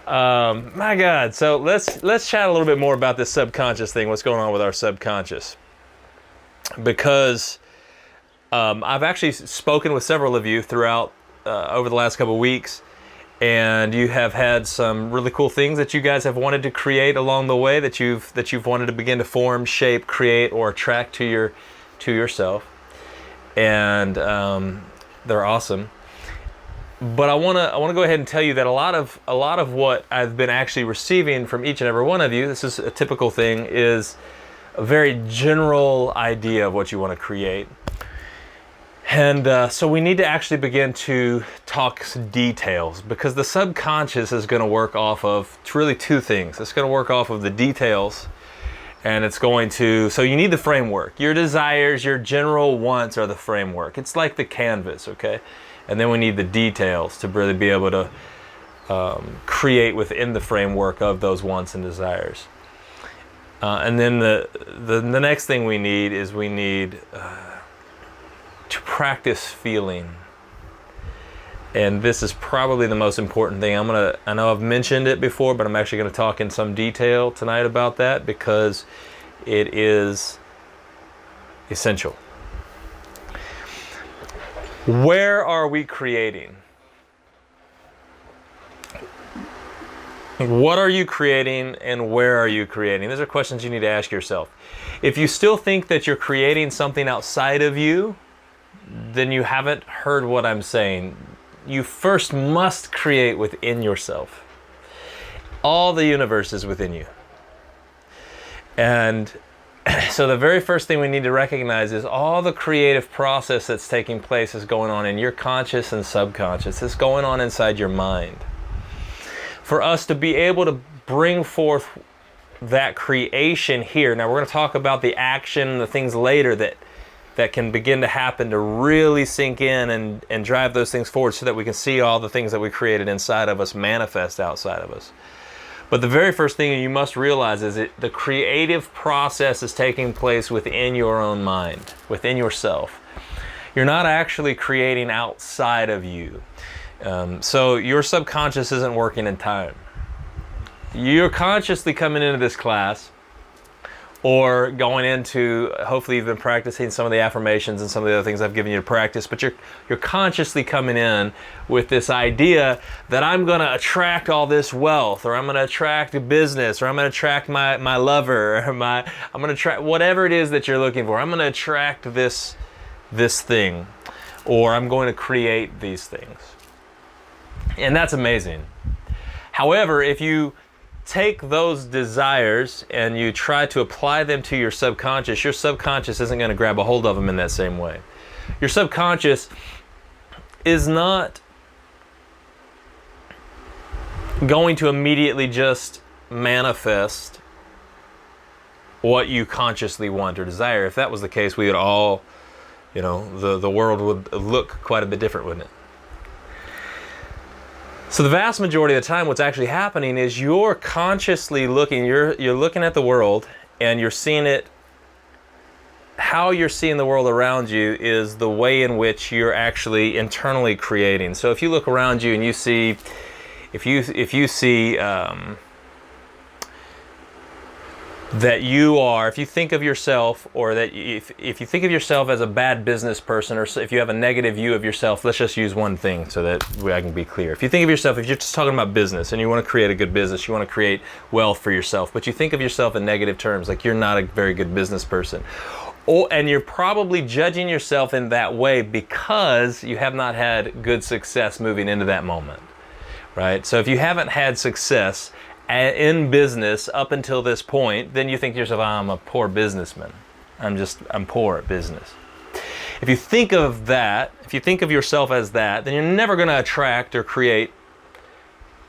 My God. So let's chat a little bit more about this subconscious thing. What's going on with our subconscious? Because I've actually spoken with several of you throughout over the last couple of weeks, and you have had some really cool things that you guys have wanted to create along the way that you've wanted to begin to form, shape, create, or attract to yourself, and they're awesome. But I want to go ahead and tell you that a lot of what I've been actually receiving from each and every one of you, this is a typical thing, is a very general idea of what you want to create. And so we need to actually begin to talk details, because the subconscious is going to work off of really two things. It's going to work off of the details, and it's going to, so you need the framework. Your desires, your general wants are the framework. It's like the canvas, okay? And then we need the details to really be able to create within the framework of those wants and desires. And then the next thing we need is to practice feeling. And this is probably the most important thing. I know I've mentioned it before, but I'm actually going to talk in some detail tonight about that, because it is essential. Where are we creating? What are you creating, and where are you creating? These are questions you need to ask yourself. If you still think that you're creating something outside of you, then you haven't heard what I'm saying. You first must create within yourself. All the universe is within you. And so the very first thing we need to recognize is all the creative process that's taking place is going on in your conscious and subconscious. It's going on inside your mind. For us to be able to bring forth that creation here, now we're going to talk about the action, the things later that can begin to happen to really sink in and drive those things forward, so that we can see all the things that we created inside of us manifest outside of us. But the very first thing you must realize is that the creative process is taking place within your own mind, within yourself. You're not actually creating outside of you. So your subconscious isn't working in time. You're consciously coming into this class, or going into, hopefully you've been practicing some of the affirmations and some of the other things I've given you to practice, but you're consciously coming in with this idea that I'm going to attract all this wealth, or I'm going to attract a business, or I'm going to attract my lover, or I'm going to attract whatever it is that you're looking for. I'm going to attract this thing, or I'm going to create these things. And that's amazing. However, if you take those desires and you try to apply them to your subconscious isn't going to grab a hold of them in that same way. Your subconscious is not going to immediately just manifest what you consciously want or desire. If that was the case, we would all, the world would look quite a bit different, wouldn't it? So the vast majority of the time, what's actually happening is you're consciously looking, you're looking at the world, and you're seeing it. How you're seeing the world around you is the way in which you're actually internally creating. So if you look around you and you see, if you see that if you think of yourself, or that if you think of yourself as a bad business person, or if you have a negative view of yourself, let's just use one thing so that I can be clear. If you think of yourself, if you're just talking about business and you want to create a good business, you want to create wealth for yourself, but you think of yourself in negative terms, like you're not a very good business person, and you're probably judging yourself in that way because you have not had good success moving into that moment, right? So if you haven't had success in business up until this point, then you think to yourself, I'm a poor businessman. I'm poor at business. If you think of that, if you think of yourself as that, then you're never going to attract or create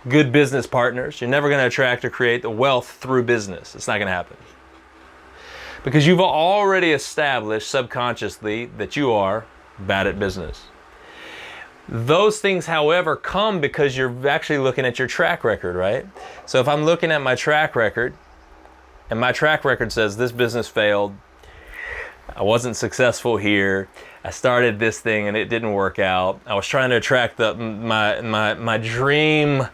good business partners. You're never going to attract or create the wealth through business. It's not going to happen. Because you've already established subconsciously that you are bad at business. Those things, however, come because you're actually looking at your track record, right? So if I'm looking at my track record, and my track record says this business failed, I wasn't successful here, I started this thing and it didn't work out, I was trying to attract my dream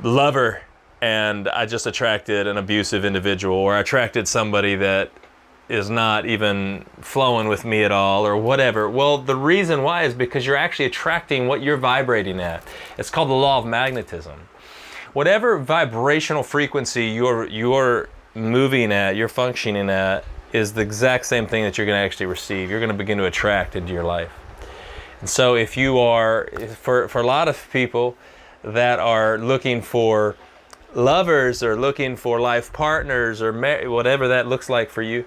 lover and I just attracted an abusive individual, or I attracted somebody that is not even flowing with me at all, or whatever. Well, the reason why is because you're actually attracting what you're vibrating at. It's called the law of magnetism. Whatever vibrational frequency you're moving at, you're functioning at, is the exact same thing that you're going to actually receive. You're going to begin to attract into your life. And so if you are, for a lot of people that are looking for lovers or looking for life partners or whatever that looks like for you,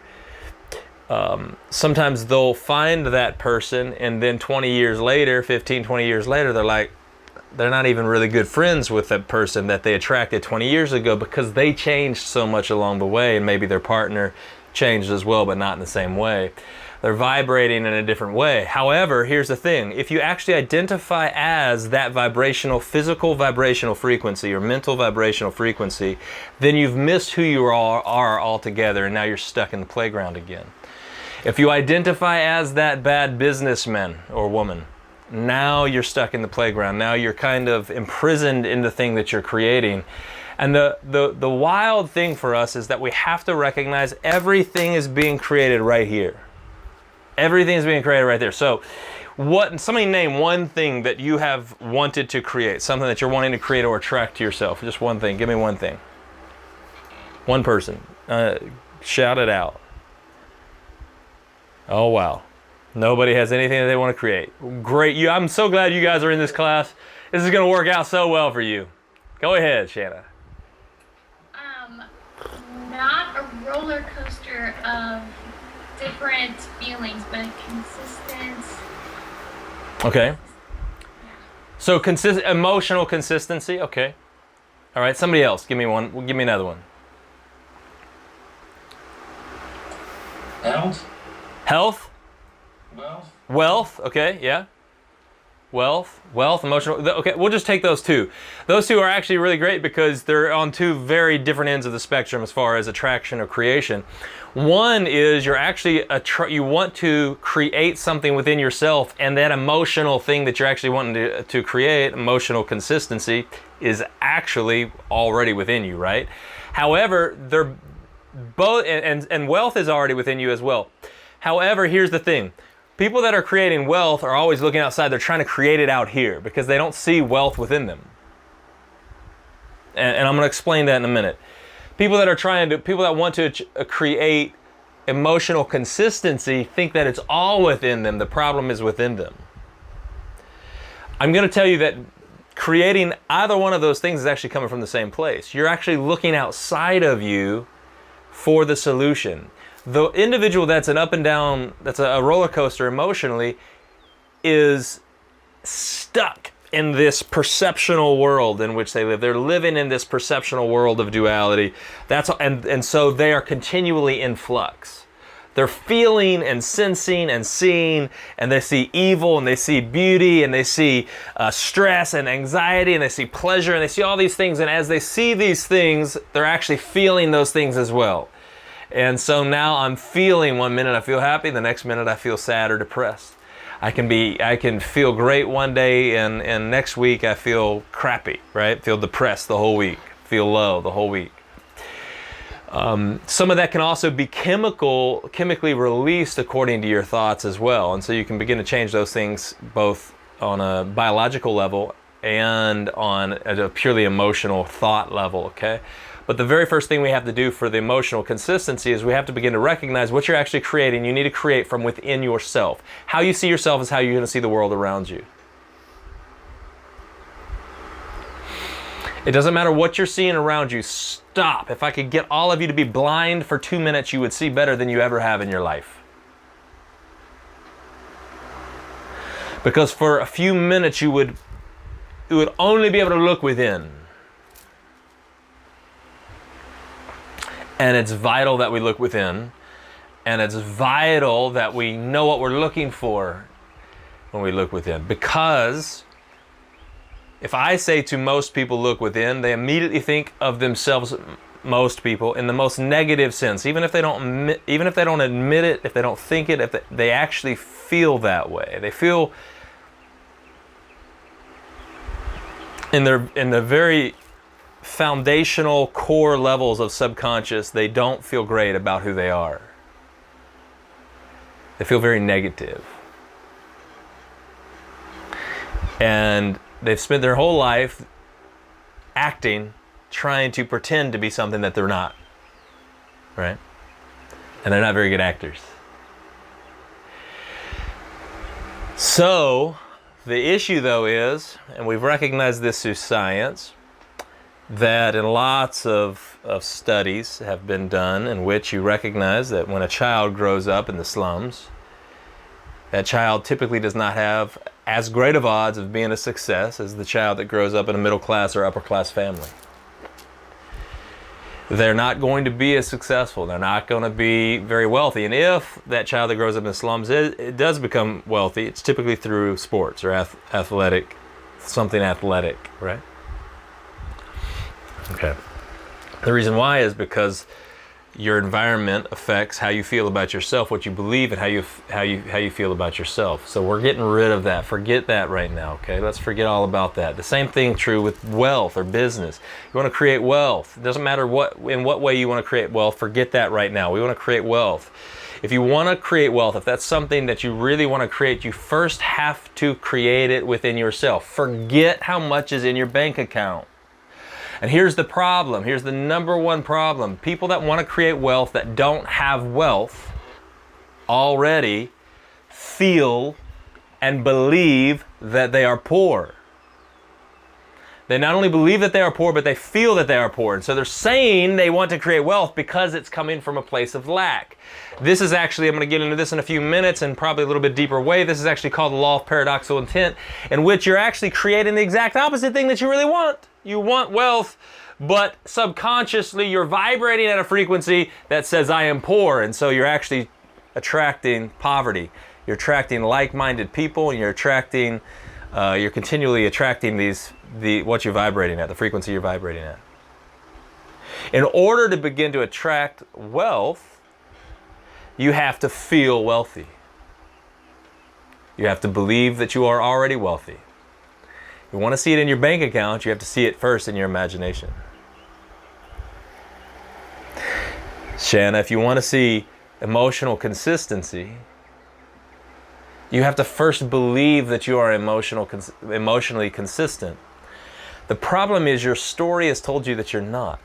sometimes they'll find that person and then 20 years later, 15, 20 years later, they're not even really good friends with that person that they attracted 20 years ago because they changed so much along the way, and maybe their partner changed as well, but not in the same way. They're vibrating in a different way. However, here's the thing. If you actually identify as that physical vibrational frequency or mental vibrational frequency, then you've missed who you are altogether, and now you're stuck in the playground again. If you identify as that bad businessman or woman, now you're stuck in the playground. Now you're kind of imprisoned in the thing that you're creating. And the wild thing for us is that we have to recognize everything is being created right here. Everything is being created right there. So somebody name one thing that you have wanted to create, something that you're wanting to create or attract to yourself. Just one thing. Give me one thing. One person. Shout it out. Oh, wow. Nobody has anything that they want to create. Great. I'm so glad you guys are in this class. This is going to work out so well for you. Go ahead, Shanna. Not a roller coaster of different feelings, but consistent. Okay. So emotional consistency. Okay. All right. Somebody else. Give me one. Give me another one. Health. Wealth. Okay. Yeah. Wealth, emotional. Okay, we'll just take those two. Those two are actually really great because they're on two very different ends of the spectrum as far as attraction or creation. One is you're actually you want to create something within yourself, and that emotional thing that you're actually wanting to create, emotional consistency, is actually already within you, right? However, they're both, and wealth is already within you as well. However, here's the thing. People that are creating wealth are always looking outside. They're trying to create it out here because they don't see wealth within them. And I'm going to explain that in a minute. People that want to create emotional consistency think that it's all within them. The problem is within them. I'm going to tell you that creating either one of those things is actually coming from the same place. You're actually looking outside of you for the solution. The individual that's an up and down, that's a roller coaster emotionally, is stuck in this perceptional world in which they live. They're living in this perceptional world of duality. And so they are continually in flux. They're feeling and sensing and seeing, and they see evil and they see beauty and they see stress and anxiety and they see pleasure and they see all these things. And as they see these things, they're actually feeling those things as well. And so now I'm feeling, one minute I feel happy, the next minute I feel sad or depressed. I can feel great one day and next week I feel crappy, right? Feel depressed the whole week, feel low the whole week. Some of that can also be chemically released according to your thoughts as well. And so you can begin to change those things both on a biological level and on a purely emotional thought level, okay? But the very first thing we have to do for the emotional consistency is we have to begin to recognize what you're actually creating. You need to create from within yourself. How you see yourself is how you're going to see the world around you. It doesn't matter what you're seeing around you. Stop. If I could get all of you to be blind for 2 minutes, you would see better than you ever have in your life. Because for a few minutes you would only be able to look within. And it's vital that we look within, and it's vital that we know what we're looking for when we look within. Because if I say to most people look within, they immediately think of themselves, most people, in the most negative sense. Even if they don't admit it, if they don't think it, if they actually feel that way. They feel in the very foundational core levels of subconscious, they don't feel great about who they are. They feel very negative. And they've spent their whole life acting, trying to pretend to be something that they're not. Right? And they're not very good actors. So, the issue though is, and we've recognized this through science, that in lots of studies have been done in which you recognize that when a child grows up in the slums, that child typically does not have as great of odds of being a success as the child that grows up in a middle class or upper class family. They're not going to be as successful. They're not going to be very wealthy. And if that child that grows up in the slums, it does become wealthy, it's typically through sports or athletic, something athletic, right? Okay. The reason why is because your environment affects how you feel about yourself, what you believe, and how you feel about yourself. So we're getting rid of that. Forget that right now, okay? Let's forget all about that. The same thing true with wealth or business. You want to create wealth. It doesn't matter in what way you want to create wealth. Forget that right now. We want to create wealth. If you want to create wealth, if that's something that you really want to create, you first have to create it within yourself. Forget how much is in your bank account. And here's the problem. Here's the number one problem. People that want to create wealth that don't have wealth already feel and believe that they are poor. They not only believe that they are poor, but they feel that they are poor. And so they're saying they want to create wealth because it's coming from a place of lack. This is actually, I'm going to get into this in a few minutes and probably a little bit deeper way. This is actually called the law of paradoxical intent, in which you're actually creating the exact opposite thing that you really want. You want wealth, but subconsciously you're vibrating at a frequency that says, I am poor. And so you're actually attracting poverty. You're attracting like-minded people, and you're continually attracting what you're vibrating at, the frequency you're vibrating at. In order to begin to attract wealth, you have to feel wealthy. You have to believe that you are already wealthy. You want to see it in your bank account, you have to see it first in your imagination. Shanna, if you want to see emotional consistency, you have to first believe that you are emotionally consistent. The problem is your story has told you that you're not.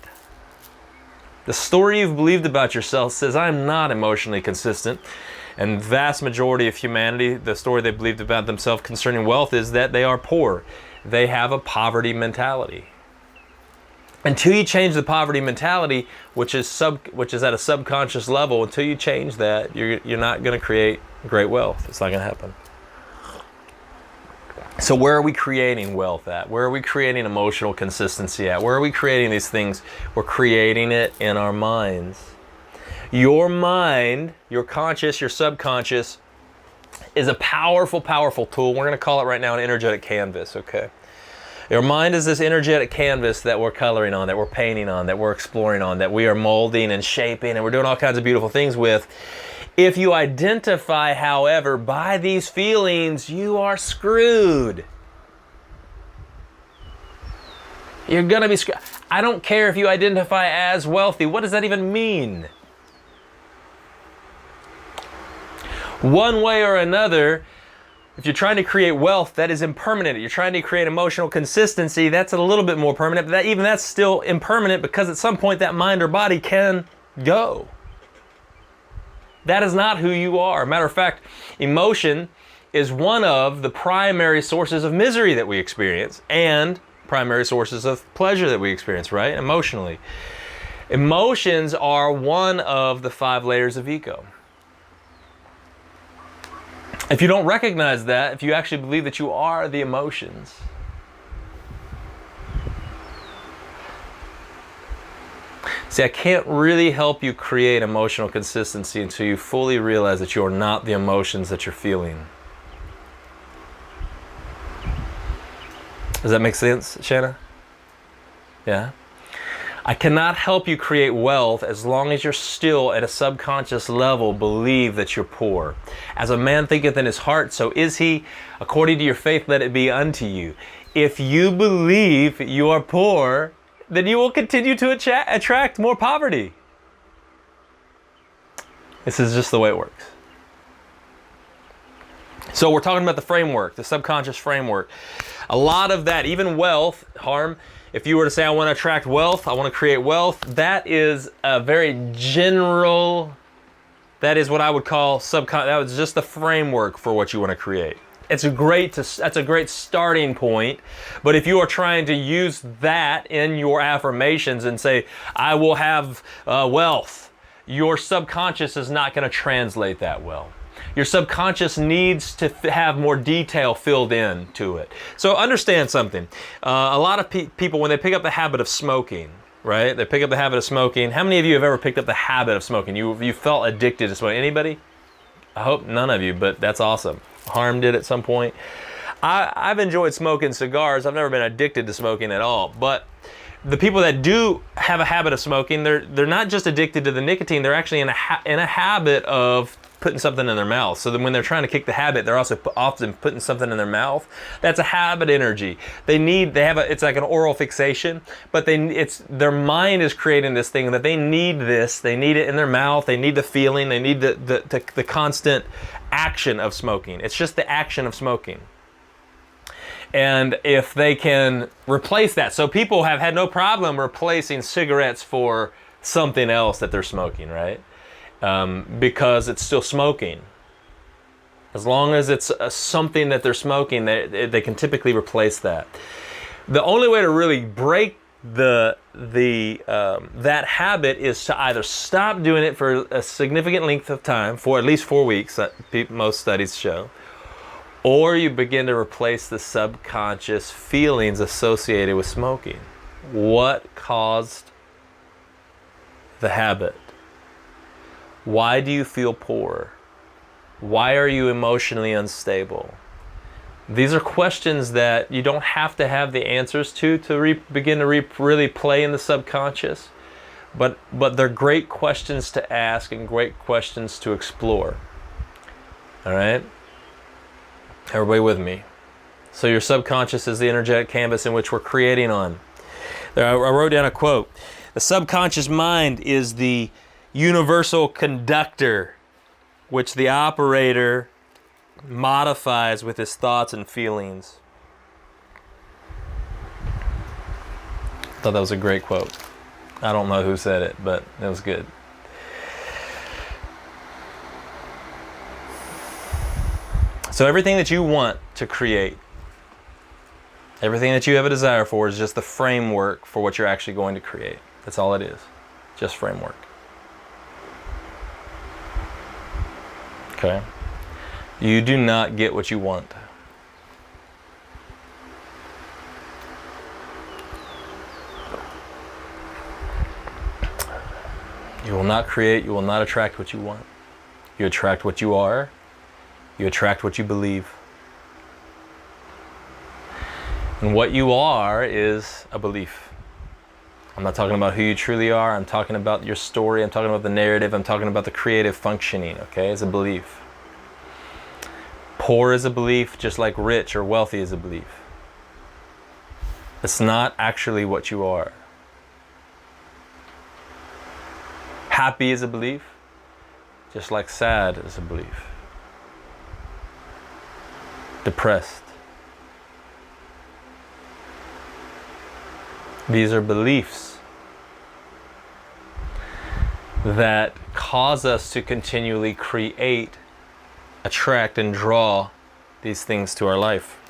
The story you've believed about yourself says, I'm not emotionally consistent. And vast majority of humanity, the story they believed about themselves concerning wealth is that they are poor. They have a poverty mentality. Until you change the poverty mentality, which is at a subconscious level, until you change that, you're not going to create great wealth. It's not going to happen. So where are we creating wealth at? Where are we creating emotional consistency at? Where are we creating these things? We're creating it in our minds. Your mind, your conscious, your subconscious, is a powerful, powerful tool. We're going to call it right now an energetic canvas, okay? Your mind is this energetic canvas that we're coloring on, that we're painting on, that we're exploring on, that we are molding and shaping, and we're doing all kinds of beautiful things with. If you identify, however, by these feelings, you are screwed. You're going to be screwed. I don't care if you identify as wealthy. What does that even mean? One way or another, if you're trying to create wealth, that is impermanent. You're trying to create emotional consistency, that's a little bit more permanent, but that's still impermanent, because at some point that mind or body can go. That is not who you are. Matter of fact, emotion is one of the primary sources of misery that we experience and primary sources of pleasure that we experience, right? Emotionally. Emotions are one of the 5 layers of ego. If you don't recognize that, if you actually believe that you are the emotions, see, I can't really help you create emotional consistency until you fully realize that you are not the emotions that you're feeling. Does that make sense, Shanna? Yeah? I cannot help you create wealth as long as you're still at a subconscious level believe that you're poor. As a man thinketh in his heart, so is he. According to your faith, let it be unto you. If you believe you are poor, then you will continue to attract more poverty. This is just the way it works. So we're talking about the framework, the subconscious framework. A lot of that, even wealth, Harm, if you were to say, I want to attract wealth, I want to create wealth, that is a very general, that is what I would call subconscious. That was just the framework for what you want to create. That's a great starting point. But if you are trying to use that in your affirmations and say, I will have wealth, your subconscious is not going to translate that well. Your subconscious needs to have more detail filled in to it. So understand something. A lot of people, when they pick up the habit of smoking, right? They pick up the habit of smoking. How many of you have ever picked up the habit of smoking? You felt addicted to smoking? Anybody? I hope none of you, but that's awesome. Harm did at some point. I've enjoyed smoking cigars. I've never been addicted to smoking at all. But the people that do have a habit of smoking, they're not just addicted to the nicotine. They're actually in a habit of putting something in their mouth. So then when they're trying to kick the habit, they're also often putting something in their mouth. That's a habit energy. It's like an oral fixation, but their mind is creating this thing that they need this. They need it in their mouth. They need the feeling. They need the constant action of smoking. It's just the action of smoking. And if they can replace that, so people have had no problem replacing cigarettes for something else that they're smoking, right? Because it's still smoking. As long as it's something that they're smoking, they can typically replace that. The only way to really break that habit is to either stop doing it for a significant length of time, for at least 4 weeks, most studies show, or you begin to replace the subconscious feelings associated with smoking. What caused the habit? Why do you feel poor? Why are you emotionally unstable? These are questions that you don't have to have the answers to begin to really play in the subconscious, but they're great questions to ask and great questions to explore. All right? Everybody with me? So your subconscious is the energetic canvas in which we're creating on. There, I wrote down a quote. The subconscious mind is the universal conductor, which the operator modifies with his thoughts and feelings. I thought that was a great quote. I don't know who said it, but it was good. So everything that you want to create, everything that you have a desire for is just the framework for what you're actually going to create. That's all it is. Just framework. Okay? You do not get what you want. You will not create, you will not attract what you want. You attract what you are. You attract what you believe. And what you are is a belief. I'm not talking about who you truly are. I'm talking about your story. I'm talking about the narrative. I'm talking about the creative functioning, okay? It's a belief. Poor is a belief, just like rich or wealthy is a belief. It's not actually what you are. Happy is a belief, just like sad is a belief. Depressed. These are beliefs that cause us to continually create, attract, and draw these things to our life.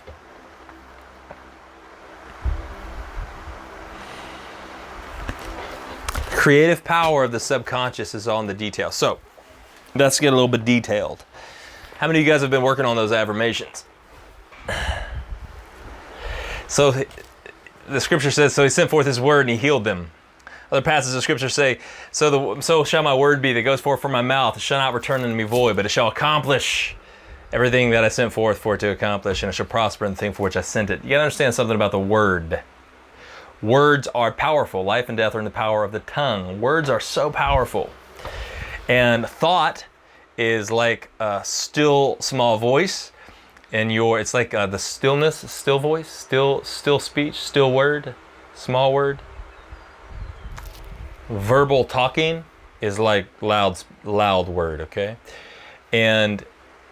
Creative power of the subconscious is on the detail. So, let's get a little bit detailed. How many of you guys have been working on those affirmations? So, the scripture says, so he sent forth his word and he healed them. Other passages of scripture say, so shall my word be that goes forth from my mouth. It shall not return unto me void, but it shall accomplish everything that I sent forth for it to accomplish, and it shall prosper in the thing for which I sent it. You gotta understand something about the word. Words are powerful. Life and death are in the power of the tongue. Words are so powerful. And thought is like a still small voice. And it's like the stillness, still voice, still speech, still word, small word. Verbal talking is like loud word, okay? And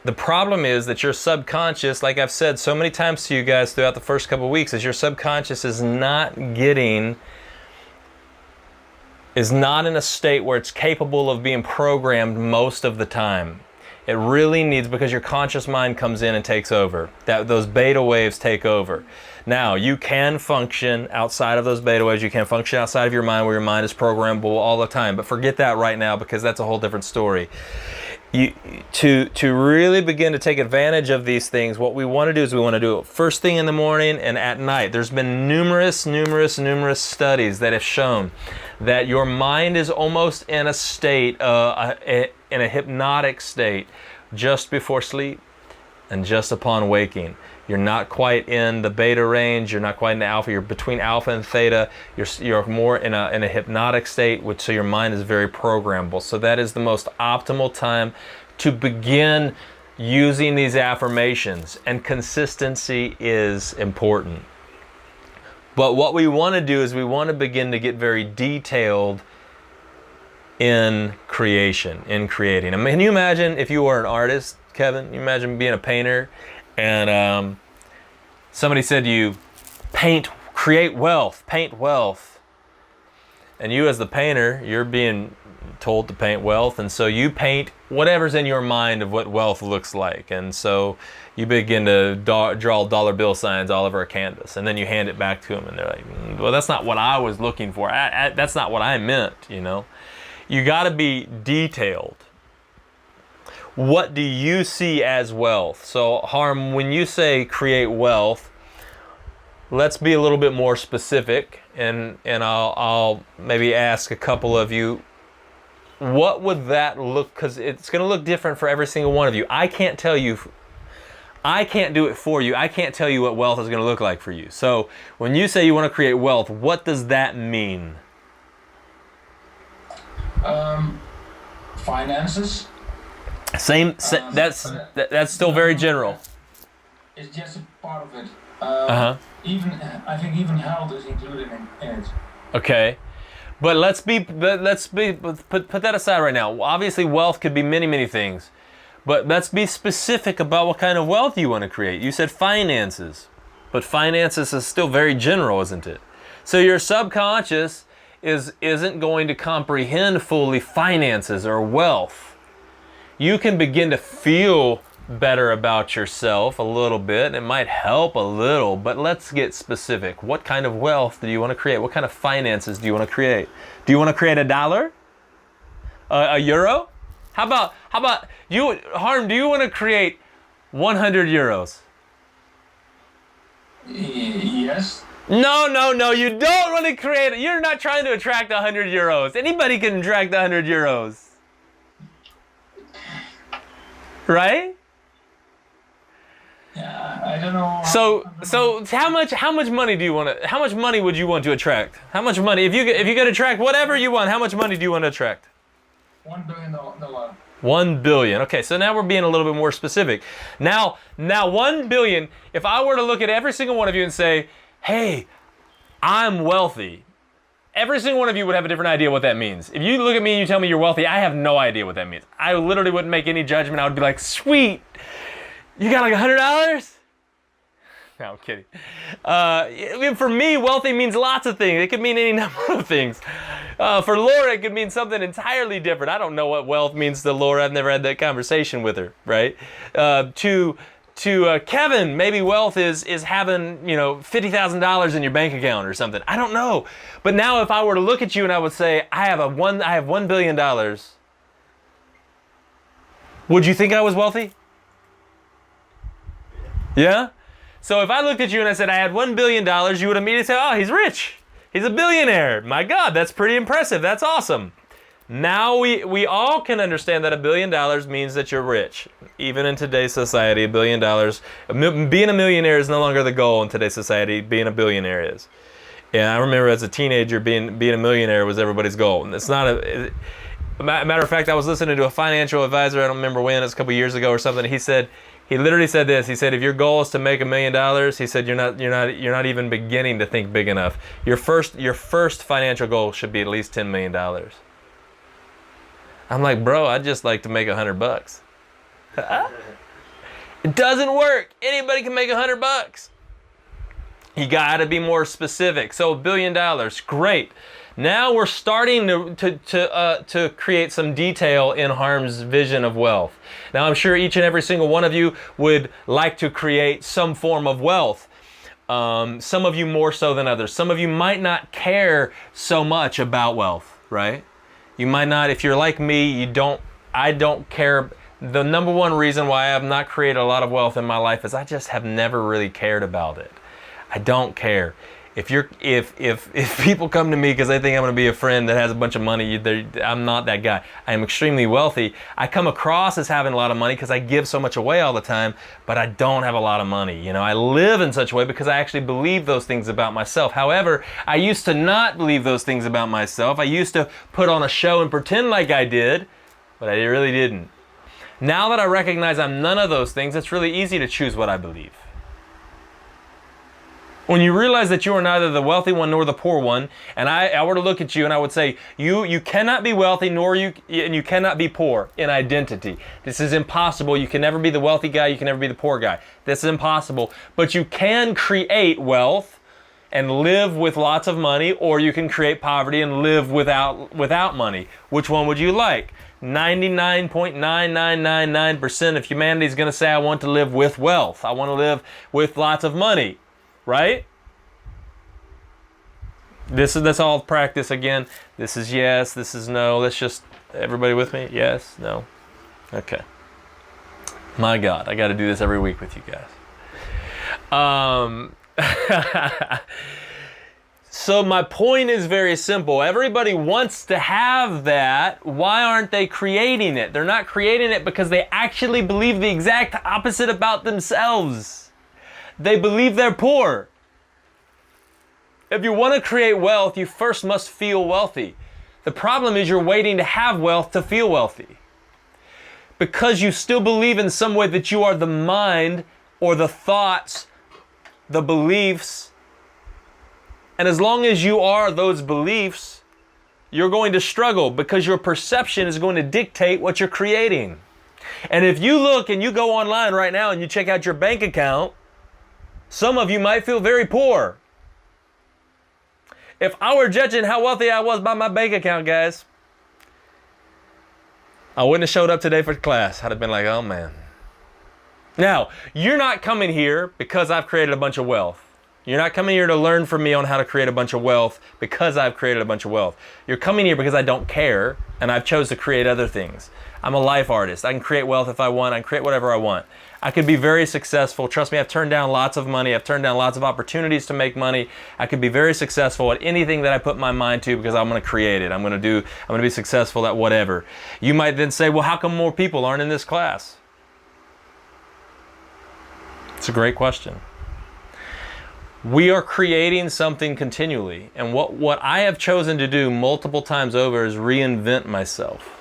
the problem is that your subconscious, like I've said so many times to you guys throughout the first couple of weeks, is your subconscious is not in a state where it's capable of being programmed most of the time. It really needs, because your conscious mind comes in and takes over. Those beta waves take over. Now, you can function outside of those beta waves. You can function outside of your mind, where your mind is programmable all the time. But forget that right now, because that's a whole different story. To really begin to take advantage of these things, what we want to do is we want to do it first thing in the morning and at night. There's been numerous studies that have shown that your mind is almost in a state, in a hypnotic state, just before sleep and just upon waking. You're not quite in the beta range. You're not quite in the alpha. You're between alpha and theta. You're more in a hypnotic state, so your mind is very programmable. So that is the most optimal time to begin using these affirmations. And consistency is important. But what we want to do is we want to begin to get very detailed in creation, in creating. I mean, can you imagine if you were an artist, Kevin? Can you imagine being a painter and somebody said to you, create wealth, paint wealth. And you as the painter, you're being told to paint wealth, and so you paint whatever's in your mind of what wealth looks like. And so you begin to draw dollar bill signs all over a canvas, and then you hand it back to them, and they're like, well, that's not what I was looking for. That's not what I meant, you know. You got to be detailed. What do you see as wealth? So, Harm, when you say create wealth, let's be a little bit more specific, and I'll maybe ask a couple of you, what would that look, because it's going to look different for every single one of you. I can't tell you, I can't do it for you. I can't tell you what wealth is going to look like for you. So when you say you want to create wealth, what does that mean? Finances. That's still very general. It's just a part of it. Even I think even health is included in it. Okay, but let's put that aside right now. Obviously, wealth could be many things, but let's be specific about what kind of wealth you want to create. You said finances, but finances is still very general, isn't it? So your subconscious isn't going to comprehend fully finances or wealth. You can begin to feel better about yourself a little bit. It might help a little, but let's get specific. What kind of wealth do you want to create? What kind of finances do you want to create? Do you want to create $1? A euro? How about you, Harm, do you want to create 100 euros? Yes. No, you don't want to create, you're not trying to attract 100 euros. Anybody can attract 100 euros. Right? Yeah, I don't know. So how much money do you want to? How much money would you want to attract? How much money? If you could attract whatever you want, how much money do you want to attract? $1 billion. $1 billion. Okay, so now we're being a little bit more specific. Now 1 billion. If I were to look at every single one of you and say, "Hey, I'm wealthy," every single one of you would have a different idea what that means. If you look at me and you tell me you're wealthy, I have no idea what that means. I literally wouldn't make any judgment. I would be like, "Sweet. You got like $100? No, I'm kidding. I mean, for me, wealthy means lots of things. It could mean any number of things. For Laura, it could mean something entirely different. I don't know what wealth means to Laura. I've never had that conversation with her, right? To Kevin, maybe wealth is having, $50,000 in your bank account or something. I don't know. But now if I were to look at you and I would say, I have $1 billion, would you think I was wealthy? Yeah? So if I looked at you and I said I had $1 billion, you would immediately say, oh, he's rich. He's a billionaire. My God, that's pretty impressive. That's awesome. Now we all can understand that $1 billion means that you're rich. Even in today's society, $1 billion, being a millionaire is no longer the goal in today's society. Being a billionaire is. Yeah, I remember as a teenager, being a millionaire was everybody's goal. And it's not a matter of fact, I was listening to a financial advisor, I don't remember when, it was a couple years ago or something. He said, He literally said this. He said, if your goal is to make $1 million, he said, you're not even beginning to think big enough. Your first financial goal should be at least $10 million. I'm like, bro, I'd just like to make $100. It doesn't work. Anybody can make $100. You got to be more specific. So $1 billion, great. Now we're starting to create some detail in Harm's vision of wealth. Now I'm sure each and every single one of you would like to create some form of wealth. Some of you more so than others. Some of you might not care so much about wealth, right? You might not, if you're like me, I don't care. The number one reason why I have not created a lot of wealth in my life is I just have never really cared about it. I don't care. If people come to me because they think I'm going to be a friend that has a bunch of money, I'm not that guy. I am extremely wealthy. I come across as having a lot of money because I give so much away all the time, but I don't have a lot of money. You know, I live in such a way because I actually believe those things about myself. However, I used to not believe those things about myself. I used to put on a show and pretend like I did, but I really didn't. Now that I recognize I'm none of those things, it's really easy to choose what I believe. When you realize that you are neither the wealthy one nor the poor one, and I were to look at you and I would say, you cannot be wealthy and you cannot be poor in identity. This is impossible. You can never be the wealthy guy, you can never be the poor guy. This is impossible. But you can create wealth and live with lots of money, or you can create poverty and live without money. Which one would you like? 99.9999% of humanity is going to say, I want to live with wealth. I want to live with lots of money. Right? That's all practice again. This is yes, this is no. Let's just, everybody with me? Yes, no. Okay. My God, I got to do this every week with you guys. So my point is very simple. Everybody wants to have that. Why aren't they creating it? They're not creating it because they actually believe the exact opposite about themselves. They believe they're poor. If you want to create wealth, you first must feel wealthy. The problem is you're waiting to have wealth to feel wealthy. Because you still believe in some way that you are the mind or the thoughts, the beliefs. And as long as you are those beliefs, you're going to struggle because your perception is going to dictate what you're creating. And if you look and you go online right now and you check out your bank account, some of you might feel very poor. If I were judging how wealthy I was by my bank account, guys, I wouldn't have showed up today for class. I'd have been like, oh man. Now, you're not coming here because I've created a bunch of wealth. You're not coming here to learn from me on how to create a bunch of wealth because I've created a bunch of wealth. You're coming here because I don't care and I've chosen to create other things. I'm a life artist. I can create wealth if I want. I can create whatever I want. I could be very successful. Trust me, I've turned down lots of money. I've turned down lots of opportunities to make money. I could be very successful at anything that I put my mind to because I'm going to create it. I'm going to be successful at whatever. You might then say, well, how come more people aren't in this class? It's a great question. We are creating something continually. And what I have chosen to do multiple times over is reinvent myself.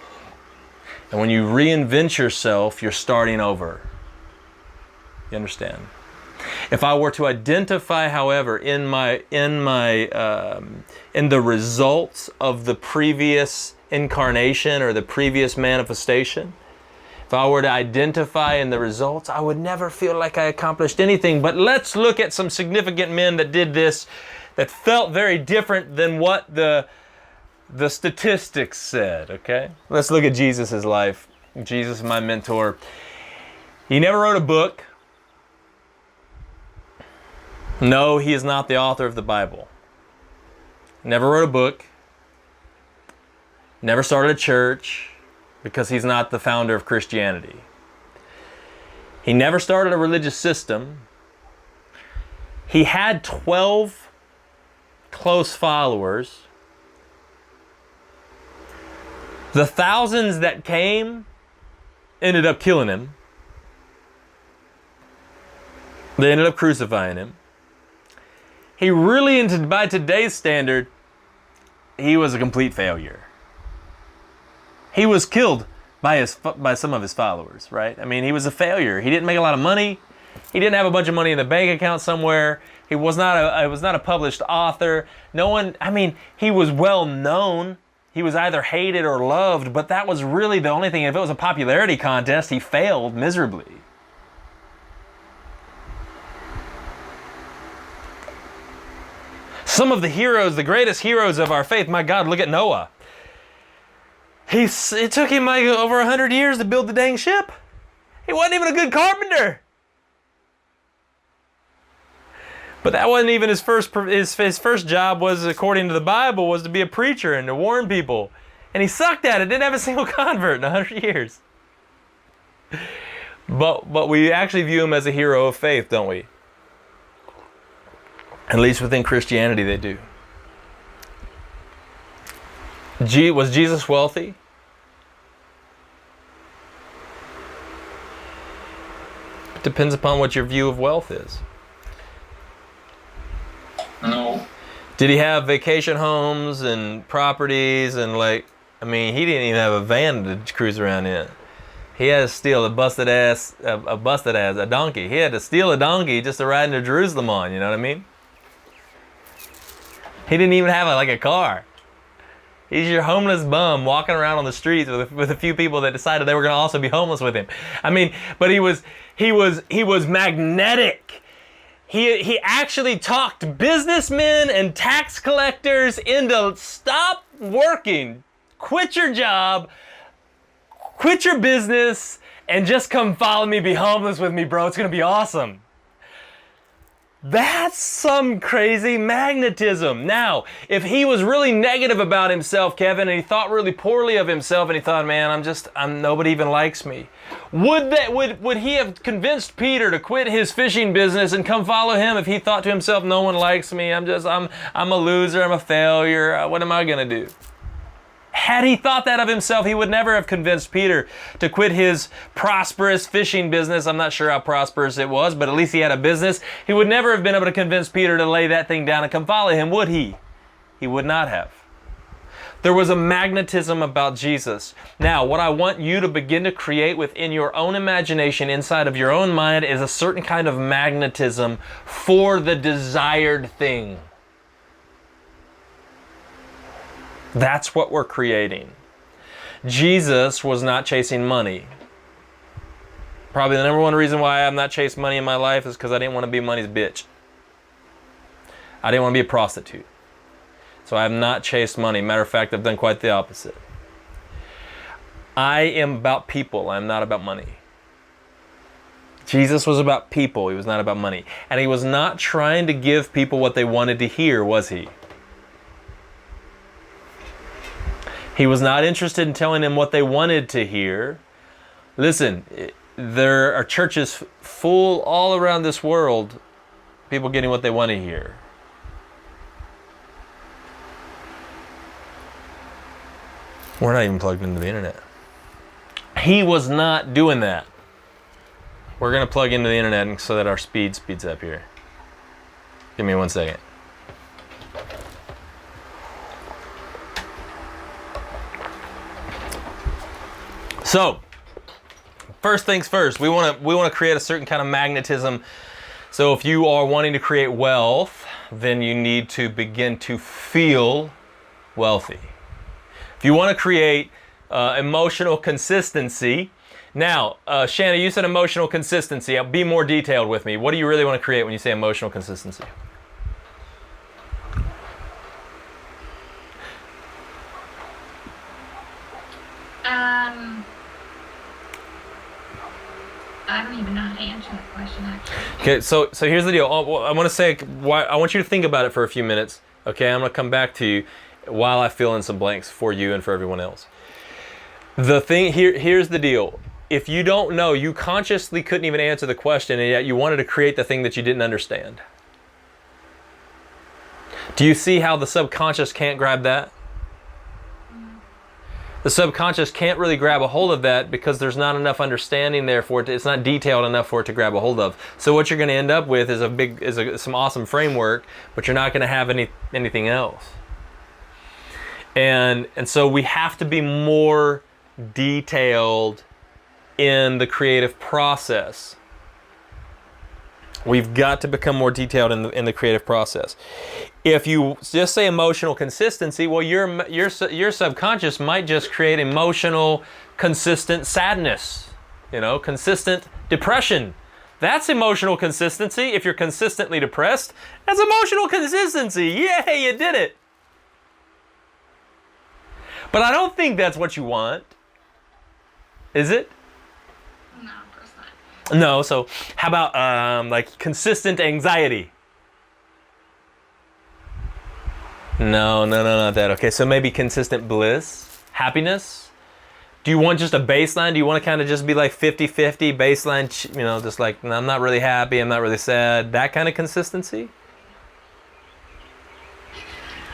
And when you reinvent yourself, you're starting over. You understand? If I were to identify, however, in the results of the previous incarnation or the previous manifestation, if I were to identify in the results, I would never feel like I accomplished anything. But let's look at some significant men that did this, that felt very different than what the statistics said, okay? Let's look at Jesus' life. Jesus, my mentor. He never wrote a book. No, he is not the author of the Bible. Never wrote a book. Never started a church because he's not the founder of Christianity. He never started a religious system. He had 12 close followers. The thousands that came ended up killing him. They ended up crucifying him. He really, by today's standard, he was a complete failure. He was killed by some of his followers, right? I mean, he was a failure. He didn't make a lot of money. He didn't have a bunch of money in the bank account somewhere. He was not a published author. No one, I mean, he was well known. He was either hated or loved, but that was really the only thing. If it was a popularity contest, he failed miserably. Some of the heroes, the greatest heroes of our faith, my God, look at Noah. It took him like over 100 years to build the dang ship. He wasn't even a good carpenter. But that wasn't even his first job was, according to the Bible, was to be a preacher and to warn people. And he sucked at it, didn't have a single convert in 100 years. But we actually view him as a hero of faith, don't we? At least within Christianity they do. Was Jesus wealthy? It depends upon what your view of wealth is. No. Did he have vacation homes and properties and he didn't even have a van to cruise around in. He had to steal a donkey. He had to steal a donkey just to ride into Jerusalem on, you know what I mean? He didn't even have a car. He's your homeless bum walking around on the streets with a few people that decided they were going to also be homeless with him. I mean, but he was magnetic. He actually talked businessmen and tax collectors into stop working, quit your job, quit your business, and just come follow me, be homeless with me, bro. It's going to be awesome. That's some crazy magnetism. Now, if he was really negative about himself, Kevin, and he thought really poorly of himself, and he thought, man, nobody even likes me. Would he have convinced Peter to quit his fishing business and come follow him if he thought to himself, no one likes me, I'm a loser, I'm a failure, what am I gonna do? Had he thought that of himself, he would never have convinced Peter to quit his prosperous fishing business. I'm not sure how prosperous it was, but at least he had a business. He would never have been able to convince Peter to lay that thing down and come follow him, would he? He would not have. There was a magnetism about Jesus. Now, what I want you to begin to create within your own imagination, inside of your own mind, is a certain kind of magnetism for the desired thing. That's what we're creating. Jesus was not chasing money. Probably the number one reason why I've not chased money in my life is because I didn't want to be money's bitch. I didn't want to be a prostitute. So I have not chased money. Matter of fact, I've done quite the opposite. I am about people. I'm not about money. Jesus was about people. He was not about money. And he was not trying to give people what they wanted to hear, was he? He was not interested in telling them what they wanted to hear. Listen, there are churches full all around this world, people getting what they want to hear. We're not even plugged into the internet. He was not doing that. We're going to plug into the internet so that our speed speeds up here. Give me 1 second. So, first things first, we want to create a certain kind of magnetism. So if you are wanting to create wealth, then you need to begin to feel wealthy. If you want to create emotional consistency, now, Shanna, you said emotional consistency. Be more detailed with me. What do you really want to create when you say emotional consistency? I don't even know how to answer that question, actually. Okay, so here's the deal. I want to say, I want you to think about it for a few minutes. Okay, I'm going to come back to you while I fill in some blanks for you and for everyone else. Here's the deal. If you don't know, you consciously couldn't even answer the question, and yet you wanted to create the thing that you didn't understand. Do you see how the subconscious can't grab that? The subconscious can't really grab a hold of that because there's not enough understanding there for it. It's not detailed enough for it to grab a hold of. So what you're going to end up with is some awesome framework, but you're not going to have anything else. And so we have to be more detailed in the creative process. We've got to become more detailed in the creative process. If you just say emotional consistency, well, your subconscious might just create emotional consistent sadness, consistent depression. That's emotional consistency. If you're consistently depressed, that's emotional consistency. Yay, you did it. But I don't think that's what you want. Is it? No, of course not. No, so how about like consistent anxiety? No, not that. Okay, so maybe consistent bliss, happiness. Do you want just a baseline? Do you want to kind of just be like 50-50 baseline, just like, I'm not really happy, I'm not really sad, that kind of consistency?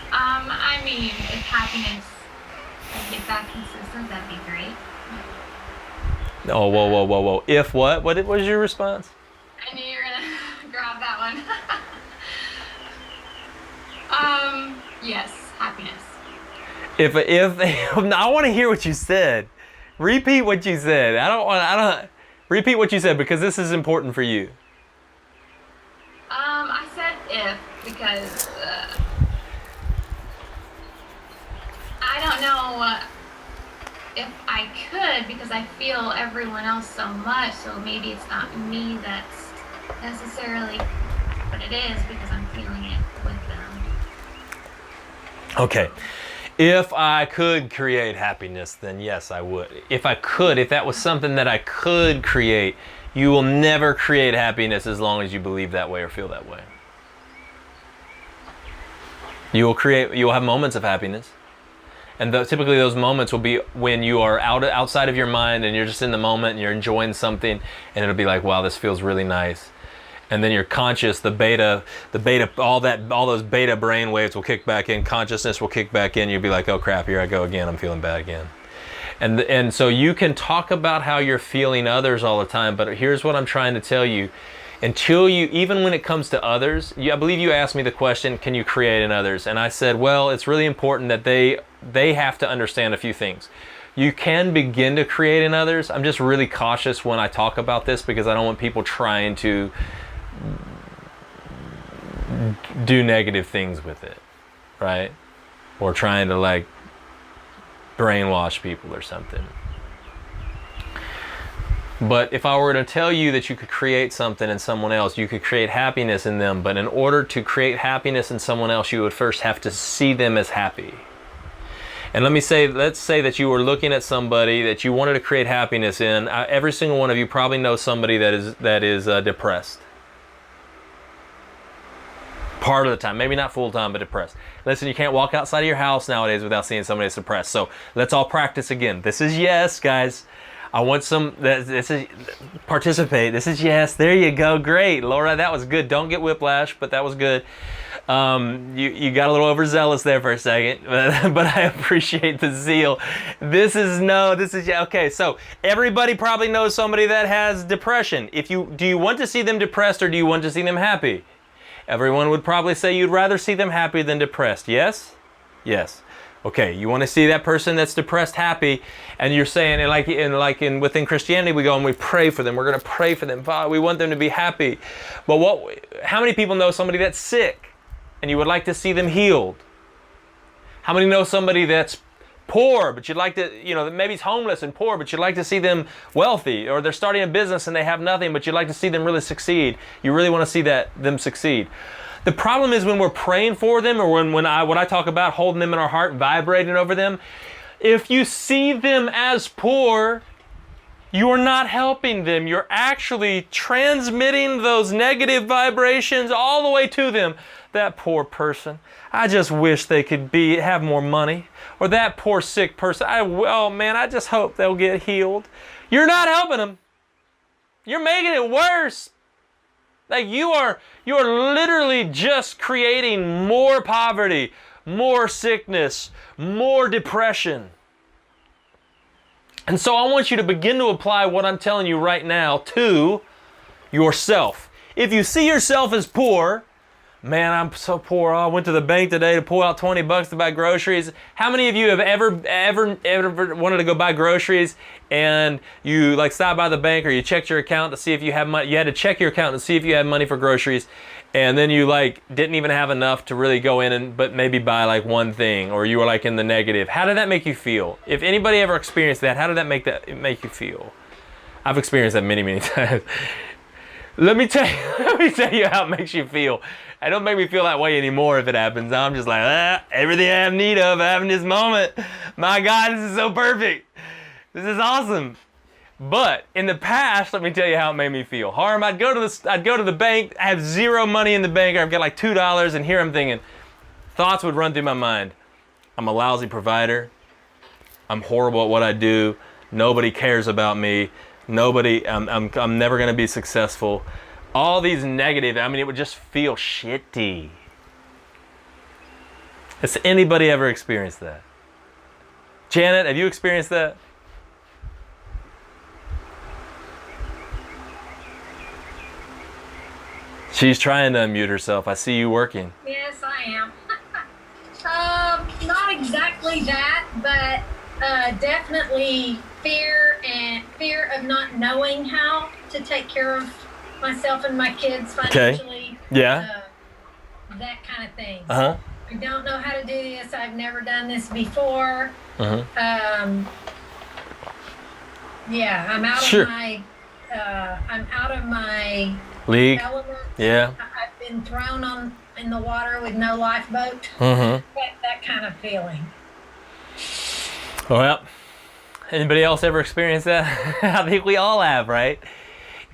I mean, if happiness could get that consistent, that'd be great. Oh, whoa. If what? What was your response? I knew you were gonna grab that one. Yes, happiness. If I want to hear what you said. Repeat what you said. Repeat what you said, because this is important for you. I said if because I don't know if I could, because I feel everyone else so much, so maybe it's not me that's necessarily what it is, because I'm feeling it with them. Okay. If I could create happiness, then yes, I would. If that was something that I could create, you will never create happiness as long as you believe that way or feel that way. You will have moments of happiness. And typically those moments will be when you are outside of your mind and you're just in the moment and you're enjoying something, and it'll be like, wow, this feels really nice. And then your conscious, the beta, all those beta brain waves will kick back in, consciousness will kick back in, you'll be like, oh crap, here I go again, I'm feeling bad again. And so you can talk about how you're feeling others all the time, but here's what I'm trying to tell you. Even when it comes to others, I believe you asked me the question, can you create in others? And I said, well, it's really important that they have to understand a few things. You can begin to create in others. I'm just really cautious when I talk about this, because I don't want people trying to do negative things with it, right? Or trying to like brainwash people or something. But if I were to tell you that you could create something in someone else, you could create happiness in them, but in order to create happiness in someone else, you would first have to see them as happy. And let's say that you were looking at somebody that you wanted to create happiness in. Every single one of you probably knows somebody that is depressed. Part of the time, maybe not full time, but depressed. Listen, you can't walk outside of your house nowadays without seeing somebody that's depressed. So let's all practice again. This is yes, guys. I want this is participate. This is yes. There you go. Great, Laura. That was good. Don't get whiplash, but that was good. You got a little overzealous there for a second, but I appreciate the zeal. This is okay. So everybody probably knows somebody that has depression. Do you want to see them depressed, or do you want to see them happy? Everyone would probably say you'd rather see them happy than depressed. Yes? Yes. Okay, you want to see that person that's depressed happy, and you're saying, within Christianity, we go and we pray for them. We're going to pray for them. Father, we want them to be happy. But how many people know somebody that's sick and you would like to see them healed? How many know somebody that's poor, but you'd like to, maybe he's homeless and poor, but you'd like to see them wealthy, or they're starting a business and they have nothing, but you'd like to see them really succeed. You really want to see them succeed. The problem is when we're praying for them, or when I talk about holding them in our heart, vibrating over them, if you see them as poor, you are not helping them. You're actually transmitting those negative vibrations all the way to them. That poor person, I just wish they could have more money. Or that poor sick person, I just hope they'll get healed. You're not helping them. You're making it worse. Like you are literally just creating more poverty, more sickness, more depression. And so I want you to begin to apply what I'm telling you right now to yourself. If you see yourself as poor, Man, I'm so poor. I went to the bank today to pull out $20 to buy groceries. How many of you have ever wanted to go buy groceries and you like stopped by the bank or you checked your account to see if you have money? You had to check your account to see if you had money for groceries, and then you like didn't even have enough to really go in and but maybe buy like one thing, or you were like in the negative. How did that make you feel? If anybody ever experienced that, how did that make you feel? I've experienced that many times. Let me tell you how it makes you feel. It don't make me feel that way anymore if it happens. I'm just like, everything I have need of having this moment. My God, this is so perfect. This is awesome. But in the past, let me tell you how it made me feel. Harm, I'd go to the bank, I have zero money in the bank, or I've got like $2, and here I'm thinking, thoughts would run through my mind. I'm a lousy provider. I'm horrible at what I do. Nobody cares about me. I'm never gonna be successful. All these negative, I mean, it would just feel shitty. Has anybody ever experienced that? Janet, have you experienced that? She's trying to unmute herself. I see you working. Yes, I am. Not exactly that, but definitely fear of not knowing how to take care of myself and my kids financially. Okay. Yeah. That kind of thing. Uh-huh. I don't know how to do this. I've never done this before. Uh-huh. Yeah, I'm out Sure. of my League. element. Yeah. I've been thrown in the water with no lifeboat. Mm-hmm. That kind of feeling. Well, anybody else ever experienced that? I think we all have, right?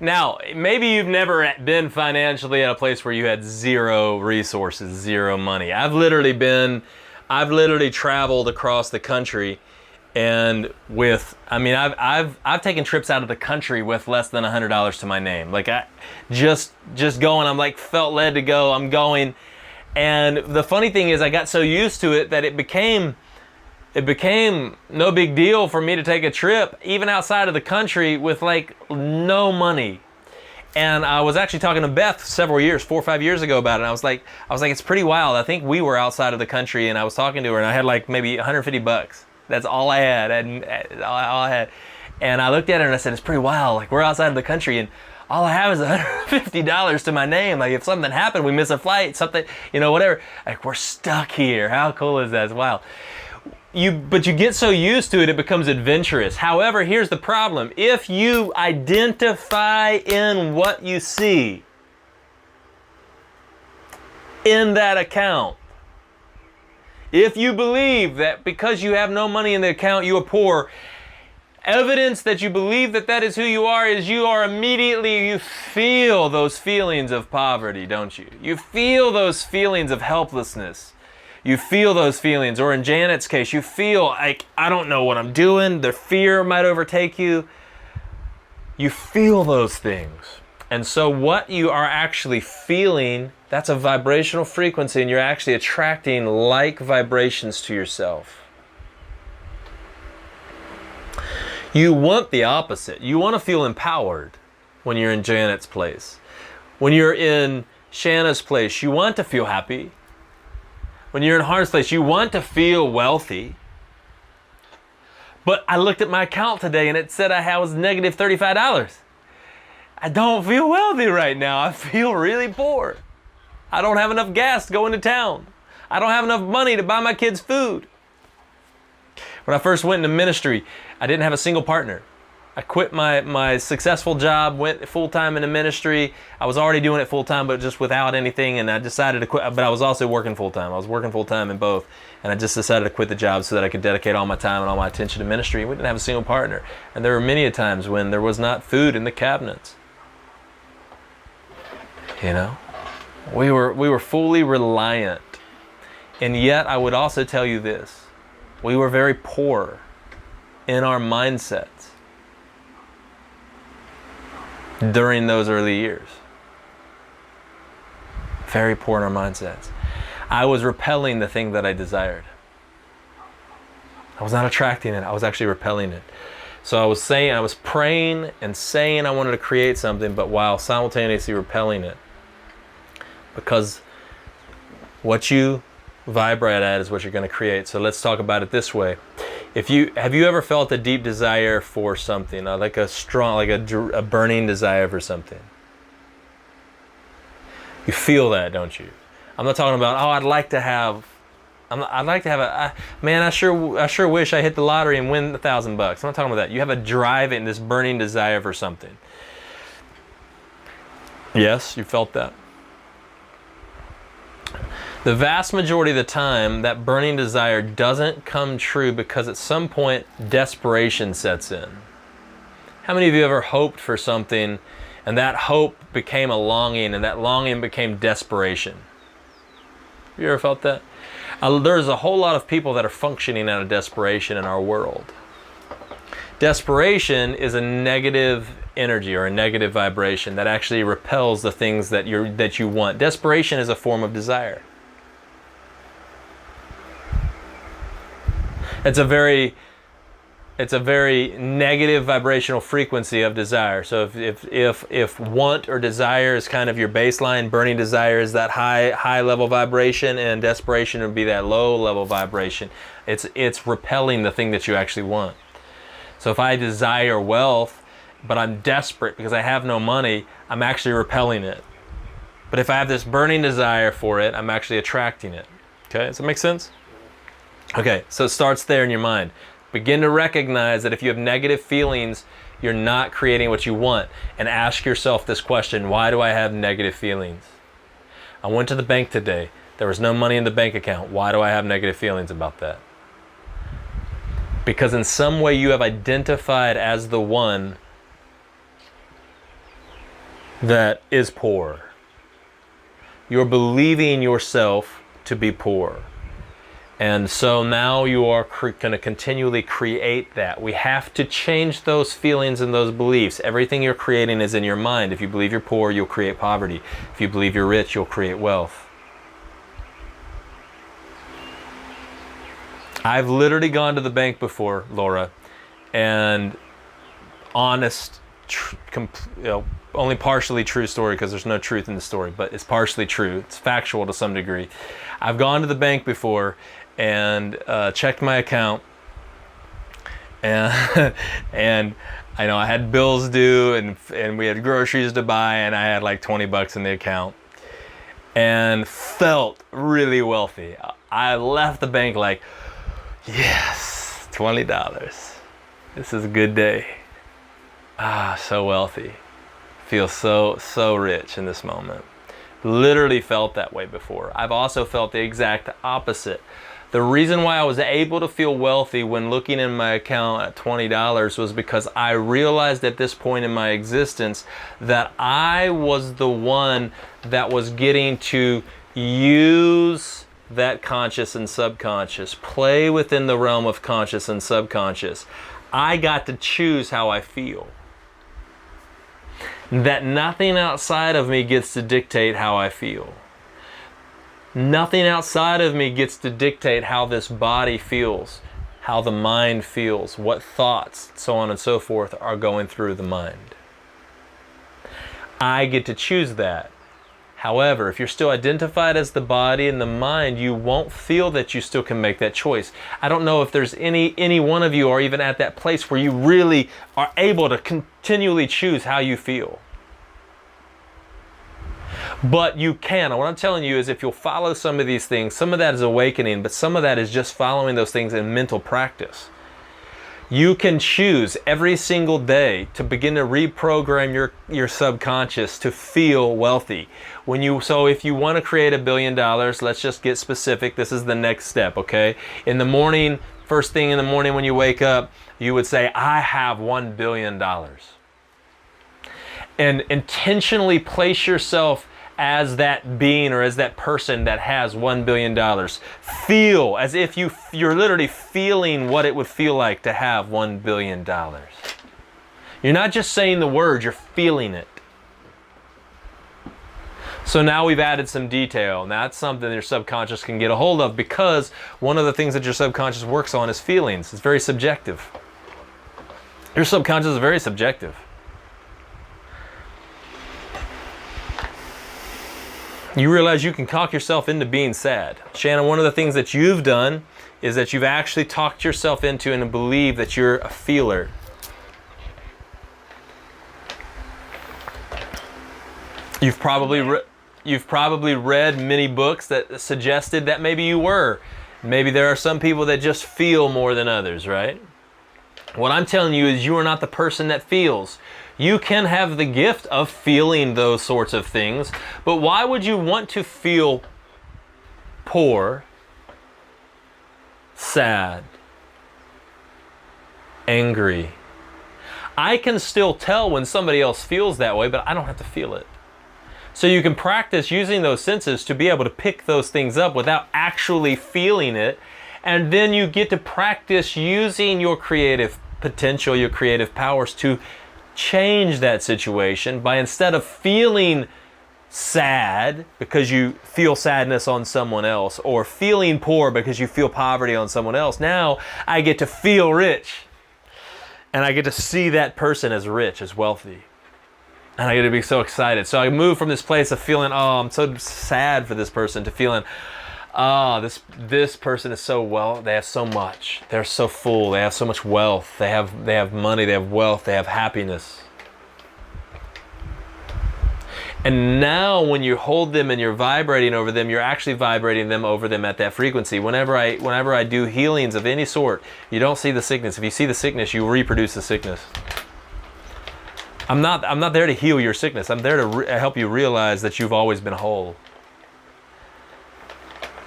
Now, maybe you've never been financially at a place where you had zero resources, zero money. I've literally traveled across the country, and I've taken trips out of the country with less than $100 to my name. Like I just going, I'm like felt led to go, I'm going. And the funny thing is I got so used to it that it became no big deal for me to take a trip, even outside of the country, with like no money. And I was actually talking to Beth 4 or 5 years ago about it. And I was like, it's pretty wild. I think we were outside of the country, and I was talking to her, and I had like maybe $150. That's all I had, all I had. And I looked at her and I said, it's pretty wild. Like, we're outside of the country, and all I have is $150 to my name. Like, if something happened, we miss a flight, something, whatever. Like, we're stuck here. How cool is that? It's wild. But you get so used to it, it becomes adventurous. However, here's the problem. If you identify in what you see in that account, if you believe that because you have no money in the account, you are poor, evidence that you believe that is who you are is you feel those feelings of poverty, don't you? You feel those feelings of helplessness. You feel those feelings, or in Janet's case, you feel like, I don't know what I'm doing. The fear might overtake you. You feel those things. And so what you are actually feeling, that's a vibrational frequency, and you're actually attracting like vibrations to yourself. You want the opposite. You want to feel empowered when you're in Janet's place. When you're in Shanna's place, you want to feel happy. When you're in Harm's place, you want to feel wealthy. But I looked at my account today and it said I was negative $35. I don't feel wealthy right now. I feel really poor. I don't have enough gas to go into town. I don't have enough money to buy my kids food. When I first went into ministry, I didn't have a single partner. I quit my successful job, went full-time into ministry. I was already doing it full-time, but just without anything, and I decided to quit. But I was also working full-time. I was working full-time in both, and I just decided to quit the job so that I could dedicate all my time and all my attention to ministry. We didn't have a single partner, and there were many a times when there was not food in the cabinets. We were fully reliant, and yet I would also tell you this: we were very poor in our mindsets during those early years. Very poor in our mindsets. I was repelling the thing that I desired. I was not attracting it. I was actually repelling it. So I was praying and saying I wanted to create something, but while simultaneously repelling it. Because What you vibrate at is what you're going to create. So let's talk about it this way. Have you ever felt a deep desire for something, like a strong, like a burning desire for something? You feel that, don't you? I'm not talking about, oh, I'd like to have man, I sure wish I hit the lottery and win $1,000. I'm not talking about that. You have a drive and this burning desire for something. Yes, you felt that. The vast majority of the time, that burning desire doesn't come true because at some point, desperation sets in. How many of you ever hoped for something and that hope became a longing and that longing became desperation? You ever felt that? There's a whole lot of people that are functioning out of desperation in our world. Desperation is a negative energy or a negative vibration that actually repels the things that you want. Desperation is a form of desire. It's a very negative vibrational frequency of desire. So if want or desire is kind of your baseline, burning desire is that high level vibration, and desperation would be that low level vibration. It's repelling the thing that you actually want. So if I desire wealth, but I'm desperate because I have no money, I'm actually repelling it. But if I have this burning desire for it, I'm actually attracting it. Okay, does that make sense? Okay, so it starts there in your mind. Begin to recognize that if you have negative feelings, you're not creating what you want. And ask yourself this question: why do I have negative feelings? I went to the bank today. There was no money in the bank account. Why do I have negative feelings about that? Because in some way you have identified as the one that is poor. You're believing yourself to be poor. And so now you are going to continually create that. We have to change those feelings and those beliefs. Everything you're creating is in your mind. If you believe you're poor, you'll create poverty. If you believe you're rich, you'll create wealth. I've literally gone to the bank before, Laura, and honest, only partially true story because there's no truth in the story, but it's partially true. It's factual to some degree. I've gone to the bank before and checked my account, and I know I had bills due and we had groceries to buy, and I had like $20 in the account and felt really wealthy. I left the bank like, yes, $20. This is a good day. So wealthy. Feel so rich in this moment. Literally felt that way before. I've also felt the exact opposite. The reason why I was able to feel wealthy when looking in my account at $20 was because I realized at this point in my existence that I was the one that was getting to use that conscious and subconscious, play within the realm of conscious and subconscious. I got to choose how I feel. That nothing outside of me gets to dictate how I feel. Nothing outside of me gets to dictate how this body feels, how the mind feels, what thoughts, so on and so forth, are going through the mind. I get to choose that. However, if you're still identified as the body and the mind, you won't feel that you still can make that choice. I don't know if there's any one of you are even at that place where you really are able to continually choose how you feel. But you can. And what I'm telling you is if you'll follow some of these things, some of that is awakening, but some of that is just following those things in mental practice. You can choose every single day to begin to reprogram your subconscious to feel wealthy. So if you want to create $1 billion, let's just get specific. This is the next step, okay? In the morning, first thing in the morning when you wake up, you would say, I have $1 billion. And intentionally place yourself as that being or as that person that has $1 billion. Feel as if you're literally feeling what it would feel like to have $1 billion. You're not just saying the words, you're feeling it. So now we've added some detail, and that's something your subconscious can get a hold of, because one of the things that your subconscious works on is feelings. It's very subjective. Your subconscious is very subjective. You realize you can talk yourself into being sad. Shannon, one of the things that you've done is that you've actually talked yourself into and believe that you're a feeler. You've probably read many books that suggested that maybe you were. Maybe there are some people that just feel more than others, right? What I'm telling you is you are not the person that feels. You can have the gift of feeling those sorts of things, but why would you want to feel poor, sad, angry? I can still tell when somebody else feels that way, but I don't have to feel it. So you can practice using those senses to be able to pick those things up without actually feeling it. And then you get to practice using your creative potential, your creative powers to change that situation by, instead of feeling sad because you feel sadness on someone else, or feeling poor because you feel poverty on someone else, now I get to feel rich. And I get to see that person as rich, as wealthy. And I get to be so excited. So I move from this place of feeling, oh, I'm so sad for this person, to feeling, oh, this person is so well, they have so much. They're so full. They have so much wealth. They have money, they have wealth, they have happiness. And now when you hold them and you're vibrating over them, you're actually vibrating them over them at that frequency. Whenever I do healings of any sort, you don't see the sickness. If you see the sickness, you reproduce the sickness. I'm not there to heal your sickness. I'm there to help you realize that you've always been whole.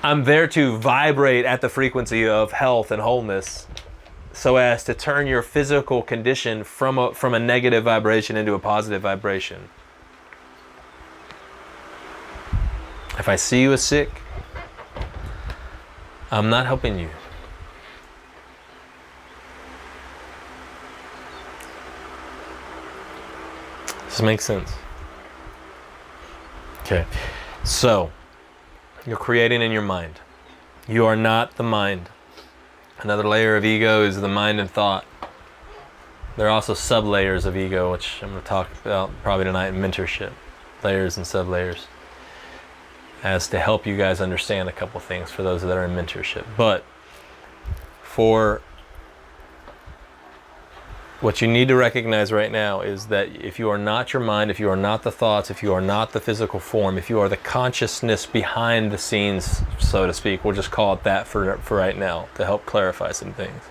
I'm there to vibrate at the frequency of health and wholeness, so as to turn your physical condition from a negative vibration into a positive vibration. If I see you as sick, I'm not helping you. Does this make sense? Okay, so you're creating in your mind. You are not the mind. Another layer of ego is the mind and thought. There are also sub-layers of ego, which I'm going to talk about probably tonight in mentorship. Layers and sub-layers, as to help you guys understand a couple things for those that are in mentorship. But for what you need to recognize right now is that if you are not your mind, if you are not the thoughts, if you are not the physical form, if you are the consciousness behind the scenes, so to speak, we'll just call it that for right now to help clarify some things.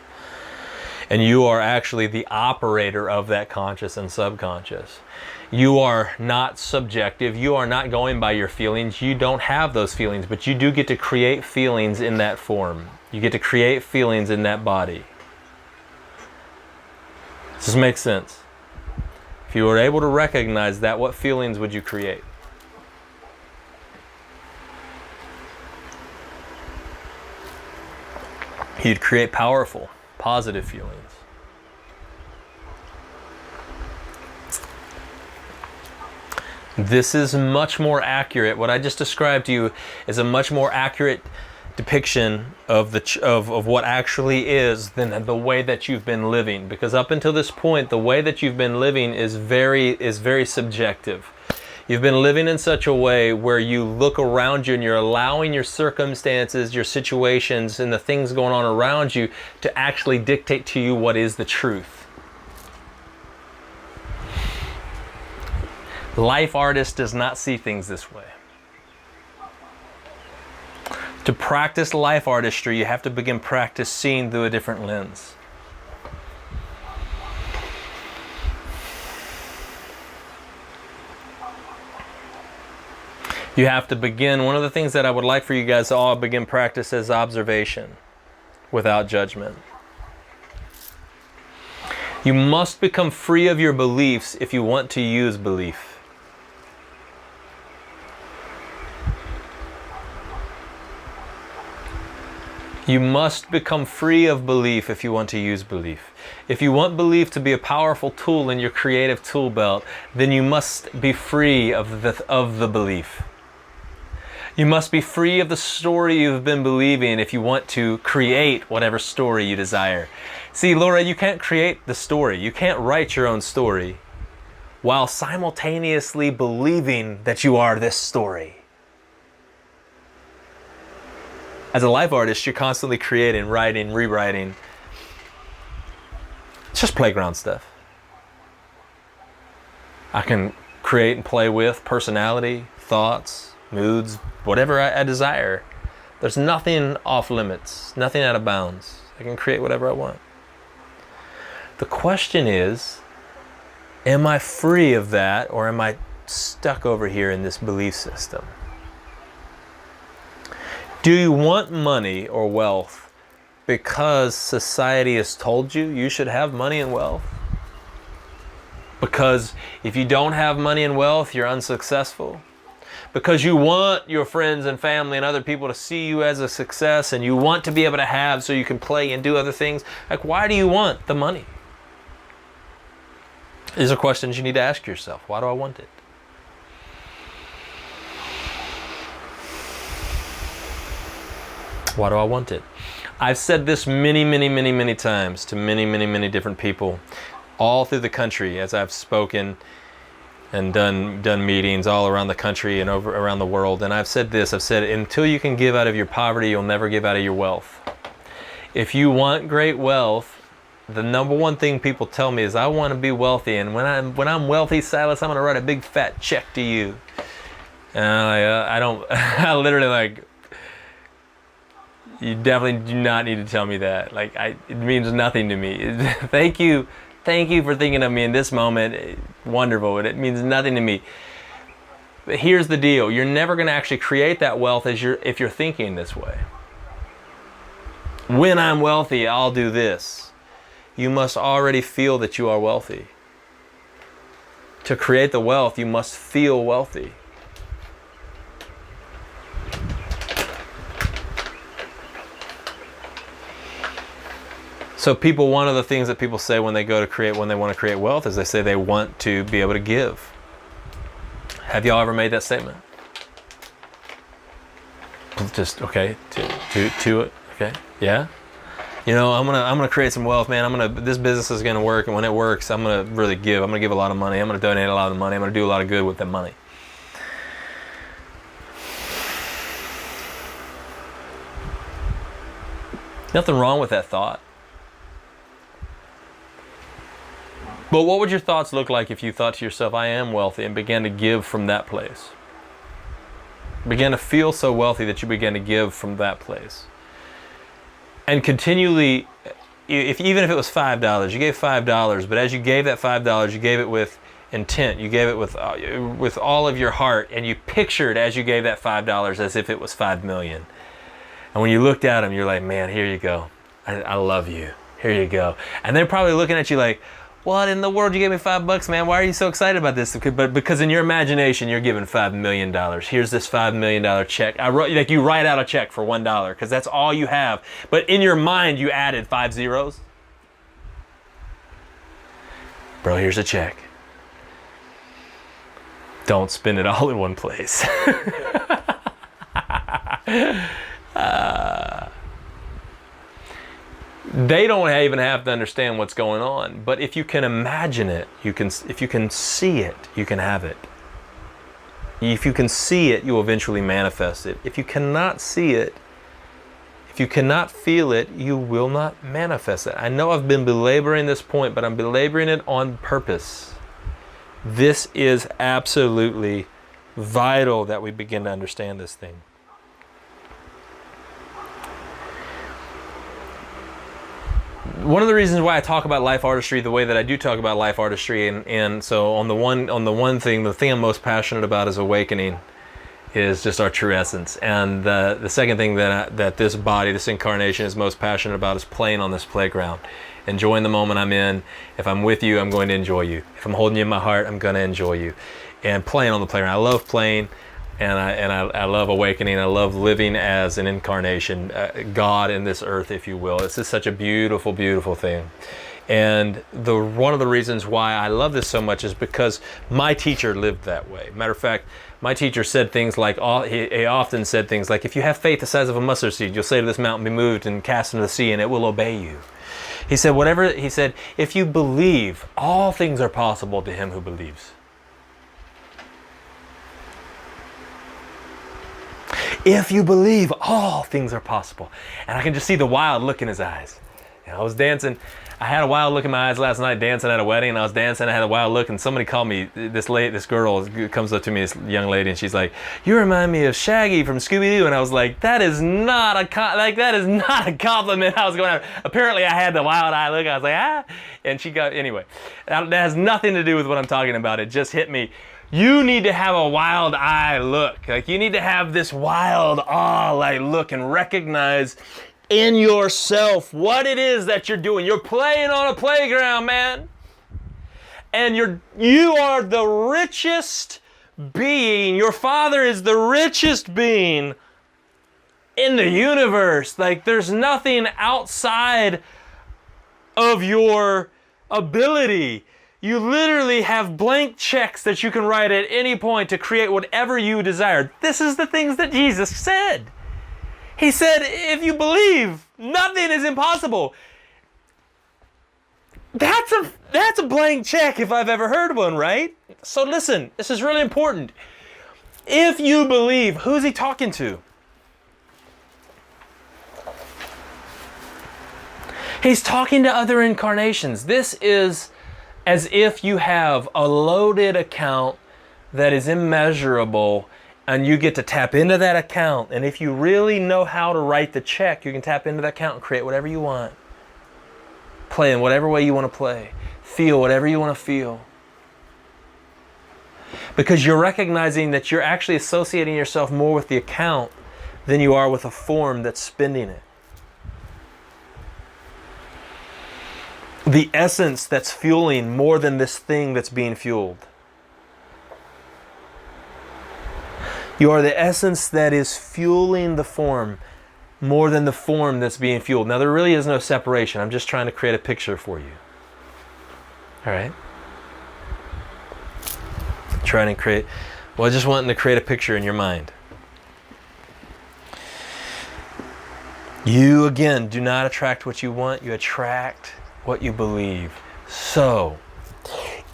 And you are actually the operator of that conscious and subconscious. You are not subjective. You are not going by your feelings. You don't have those feelings, but you do get to create feelings in that form. You get to create feelings in that body. Does this make sense? If you were able to recognize that, what feelings would you create? You'd create powerful, positive feelings. This is much more accurate. What I just described to you is a much more accurate depiction of what actually is than the way that you've been living. Because up until this point, the way that you've been living is very subjective. You've been living in such a way where you look around you and you're allowing your circumstances, your situations, and the things going on around you to actually dictate to you what is the truth. Life artist does not see things this way. To practice life artistry, you have to begin practice seeing through a different lens. You have to begin, one of the things that I would like for you guys to all begin practice is observation without judgment. You must become free of your beliefs if you want to use belief. You must become free of belief if you want to use belief. If you want belief to be a powerful tool in your creative tool belt, then you must be free of the belief. You must be free of the story you've been believing if you want to create whatever story you desire. See, Laura, you can't create the story. You can't write your own story while simultaneously believing that you are this story. As a life artist, you're constantly creating, writing, rewriting. It's just playground stuff. I can create and play with personality, thoughts, moods, whatever I desire. There's nothing off limits, nothing out of bounds. I can create whatever I want. The question is, am I free of that, or am I stuck over here in this belief system? Do you want money or wealth because society has told you you should have money and wealth? Because if you don't have money and wealth, you're unsuccessful? Because you want your friends and family and other people to see you as a success, and you want to be able to have so you can play and do other things? Like, why do you want the money? These are questions you need to ask yourself. Why do I want it? Why do I want it? I've said this many times to many different people all through the country as I've spoken and done meetings all around the country and around the world. And I've said this, until you can give out of your poverty, you'll never give out of your wealth. If you want great wealth, the number one thing people tell me is, I want to be wealthy, and when I'm wealthy, Silas, I'm going to write a big fat check to you. And I don't, I literally like, you definitely do not need to tell me that. Like, it means nothing to me. Thank you for thinking of me in this moment. Wonderful, but it means nothing to me. But here's the deal: you're never going to actually create that wealth if you're thinking this way. When I'm wealthy, I'll do this. You must already feel that you are wealthy. To create the wealth, you must feel wealthy. So one of the things that people say when they want to create wealth is they say they want to be able to give. Have y'all ever made that statement? Just, okay, to it, okay, yeah? You know, I'm gonna create some wealth, man. This business is gonna work, and when it works, I'm gonna really give. I'm gonna give a lot of money. I'm gonna donate a lot of money. I'm gonna do a lot of good with that money. Nothing wrong with that thought. But what would your thoughts look like if you thought to yourself, I am wealthy, and began to give from that place? Began to feel so wealthy that you began to give from that place. And continually, even if it was $5, you gave $5, but as you gave that $5, you gave it with intent. You gave it with all of your heart, and you pictured as you gave that $5 as if it was $5 million. And when you looked at them, you're like, man, here you go. I love you. Here you go. And they're probably looking at you like, what in the world? You gave me $5, man. Why are you so excited about this? But because in your imagination, you're giving $5 million. Here's this $5 million check. You write out a check for $1 because that's all you have. But in your mind, you added 5 zeros. Bro, here's a check. Don't spend it all in one place. They don't even have to understand what's going on, but if you can imagine it, if you can see it, you can have it. If you can see it, you'll eventually manifest it. If you cannot see it, if you cannot feel it, you will not manifest it. I know I've been belaboring this point, but I'm belaboring it on purpose. This is absolutely vital that we begin to understand this thing. One of the reasons why I talk about life artistry the way that I do talk about life artistry, and so on the one thing, the thing I'm most passionate about is awakening, is just our true essence. And the second thing that this body, this incarnation, is most passionate about is playing on this playground, enjoying the moment I'm in. If I'm with you, I'm going to enjoy you. If I'm holding you in my heart, I'm going to enjoy you. And playing on the playground. I love playing. And I love awakening. I love living as an incarnation, God in this earth, if you will. It's just such a beautiful, beautiful thing. And one of the reasons why I love this so much is because my teacher lived that way. Matter of fact, my teacher said things like, he often said things like, if you have faith the size of a mustard seed, you'll say to this mountain, be moved and cast into the sea, and it will obey you. He said, if you believe, all things are possible to him who believes. If you believe, all things are possible. And I can just see the wild look in his eyes. I was dancing. I had a wild look in my eyes last night dancing at a wedding, and I was dancing. I had a wild look, and somebody called me. This girl comes up to me, this young lady, and she's like, "You remind me of Shaggy from Scooby-Doo." And I was like, "That is not a compliment." I was going. Apparently, I had the wild eye look. I was like, "Ah," and she got anyway. That has nothing to do with what I'm talking about. It just hit me. You need to have a wild eye look. Like, you need to have this wild awe-like look and recognize in yourself what it is that you're doing. You're playing on a playground, man. And you are the richest being. Your Father is the richest being in the universe. Like, there's nothing outside of your ability. You literally have blank checks that you can write at any point to create whatever you desire. This is the things that Jesus said. He said, if you believe, nothing is impossible. That's a blank check if I've ever heard one, right? So listen, this is really important. If you believe, who's he talking to? He's talking to other incarnations. This is as if you have a loaded account that is immeasurable, and you get to tap into that account. And if you really know how to write the check, you can tap into that account and create whatever you want. Play in whatever way you want to play. Feel whatever you want to feel. Because you're recognizing that you're actually associating yourself more with the account than you are with a form that's spending it. The essence that's fueling more than this thing that's being fueled. You are the essence that is fueling the form more than the form that's being fueled. Now, there really is no separation. I'm just trying to create a picture for you. All right? Just wanting to create a picture in your mind. You, again, do not attract what you want. You attract what you believe. So,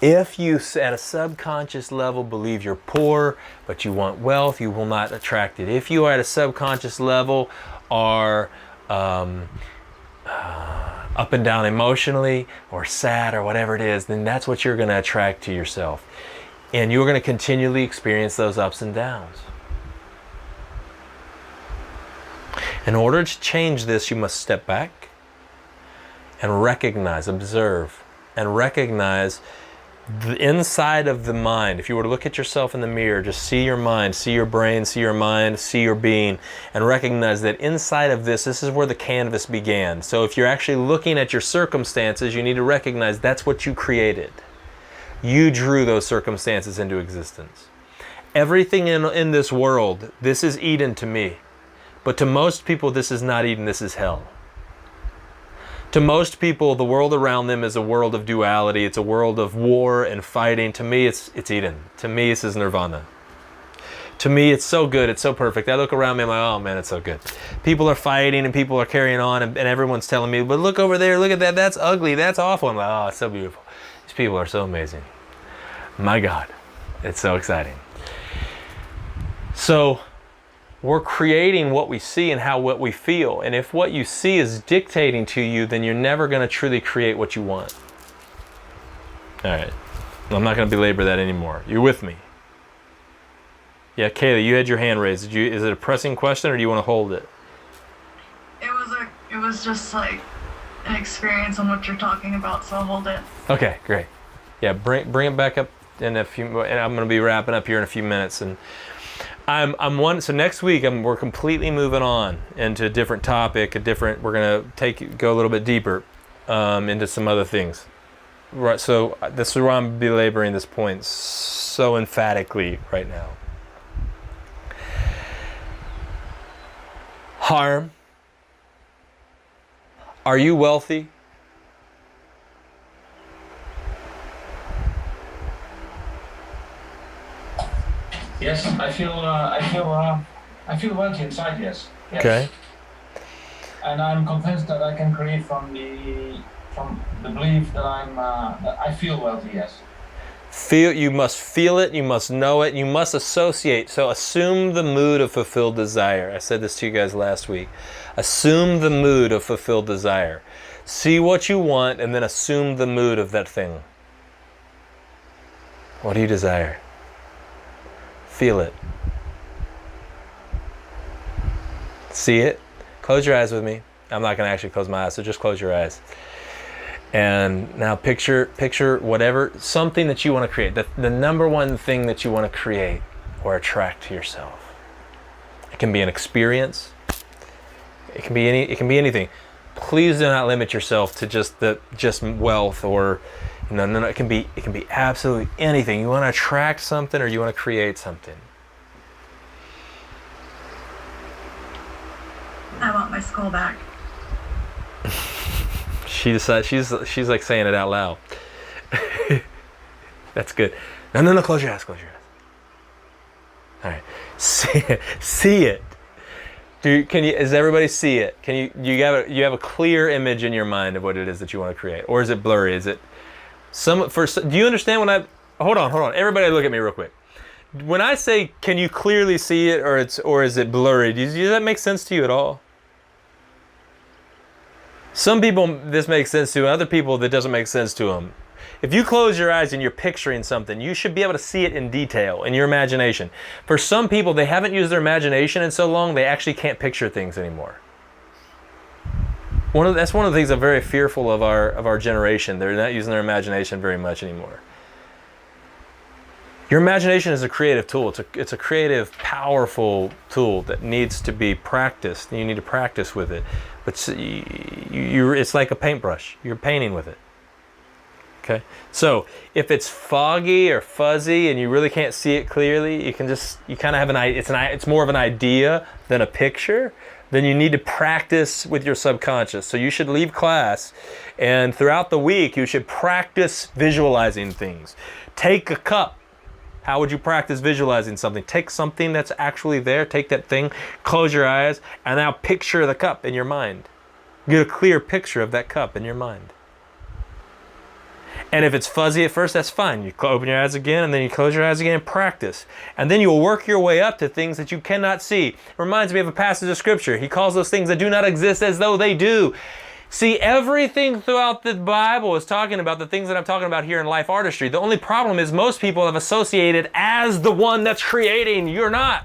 if you at a subconscious level believe you're poor, but you want wealth, you will not attract it. If you are at a subconscious level are up and down emotionally or sad or whatever it is, then that's what you're going to attract to yourself. And you're going to continually experience those ups and downs. In order to change this, you must step back and recognize, observe, and recognize the inside of the mind. If you were to look at yourself in the mirror, just see your mind, see your brain, see your mind, see your being, and recognize that inside of this is where the canvas began. So if you're actually looking at your circumstances, you need to recognize that's what you created. You drew those circumstances into existence. Everything in this world, this is Eden to me. But to most people, this is not Eden, this is hell. To most people, the world around them is a world of duality. It's a world of war and fighting. To me, it's Eden. To me, this is nirvana. To me, it's so good. It's so perfect. I look around me, I'm like, oh man, it's so good. People are fighting and people are carrying on, and everyone's telling me, but look over there, look at that. That's ugly. That's awful. I'm like, oh, it's so beautiful. These people are so amazing. My God, it's so exciting. So, we're creating what we see and what we feel. And if what you see is dictating to you, then you're never going to truly create what you want. All right. I'm not going to belabor that anymore. You're with me? Yeah, Kayla, you had your hand raised. Is it a pressing question or do you want to hold it? It was just like an experience on what you're talking about, so I'll hold it. Okay, great. Yeah, bring it back up in a few, and I'm going to be wrapping up here in a few minutes. And so next week we're completely moving on into a different topic, we're going to go a little bit deeper into some other things. Right, so this is why I'm belaboring this point so emphatically right now. Harm. Are you wealthy? Yes, I feel wealthy inside. Yes. Okay. And I'm convinced that I can create from the belief that that I feel wealthy. Yes. You must feel it, you must know it, you must associate. So assume the mood of fulfilled desire. I said this to you guys last week. Assume the mood of fulfilled desire. See what you want and then assume the mood of that thing. What do you desire? Feel it. See it. Close your eyes with me. I'm not going to actually close my eyes, so just close your eyes. And now picture whatever, something that you want to create. The number one thing that you want to create or attract to yourself. It can be an experience. It can be anything. Please do not limit yourself to just wealth or no. It can be absolutely anything. You want to attract something or you want to create something. I want my skull back. She decides she's like saying it out loud. That's good. No. Close your eyes. Close your eyes. All right. See it. Does everybody see it? You have a clear image in your mind of what it is that you want to create, or is it blurry? Is it do you understand when I hold on? Everybody look at me real quick. When I say, can you clearly see it, or is it blurry? Does that make sense to you at all? Some people this makes sense to, other people that doesn't make sense to them. If you close your eyes and you're picturing something, you should be able to see it in detail in your imagination. For some people, they haven't used their imagination in so long, they actually can't picture things anymore. That's one of the things I'm very fearful of our generation. They're not using their imagination very much anymore. Your imagination is a creative tool. It's a creative, powerful tool that needs to be practiced. You need to practice with it. But it's like a paintbrush. You're painting with it. Okay? So if it's foggy or fuzzy and you really can't see it clearly, you kind of have it's more of an idea than a picture. Then you need to practice with your subconscious. So you should leave class, and throughout the week you should practice visualizing things. Take a cup. How would you practice visualizing something? Take something that's actually there, take that thing, close your eyes, and now picture the cup in your mind. Get a clear picture of that cup in your mind. And if it's fuzzy at first, that's fine. You open your eyes again, and then you close your eyes again and practice. And then you'll work your way up to things that you cannot see. It reminds me of a passage of Scripture. He calls those things that do not exist as though they do. See, everything throughout the Bible is talking about the things that I'm talking about here in Life Artistry. The only problem is most people have associated as the one that's creating. You're not.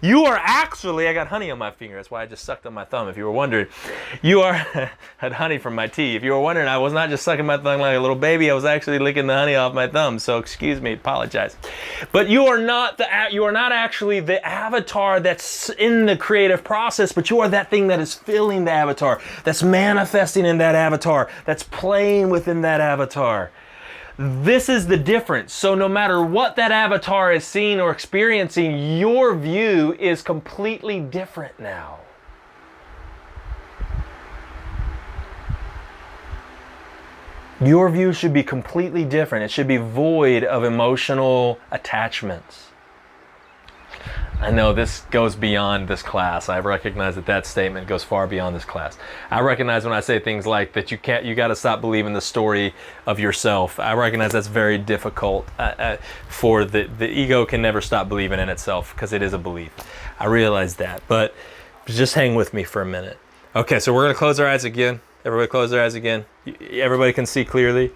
You are actually, I got honey on my finger. That's why I just sucked on my thumb. If you were wondering, had honey from my tea. If you were wondering, I was not just sucking my thumb like a little baby. I was actually licking the honey off my thumb. So excuse me, apologize. But you are not actually the avatar that's in the creative process, but you are that thing that is filling the avatar, that's manifesting in that avatar, that's playing within that avatar. This is the difference. So no matter what that avatar is seeing or experiencing, your view is completely different now. Your view should be completely different. It should be void of emotional attachments. I know this goes beyond this class. I recognize that statement goes far beyond this class. I recognize when I say things like that you got to stop believing the story of yourself. I recognize that's very difficult for the ego can never stop believing in itself because it is a belief. I realize that, but just hang with me for a minute. Okay, so we're going to close our eyes again. Everybody close their eyes again. Everybody can see clearly.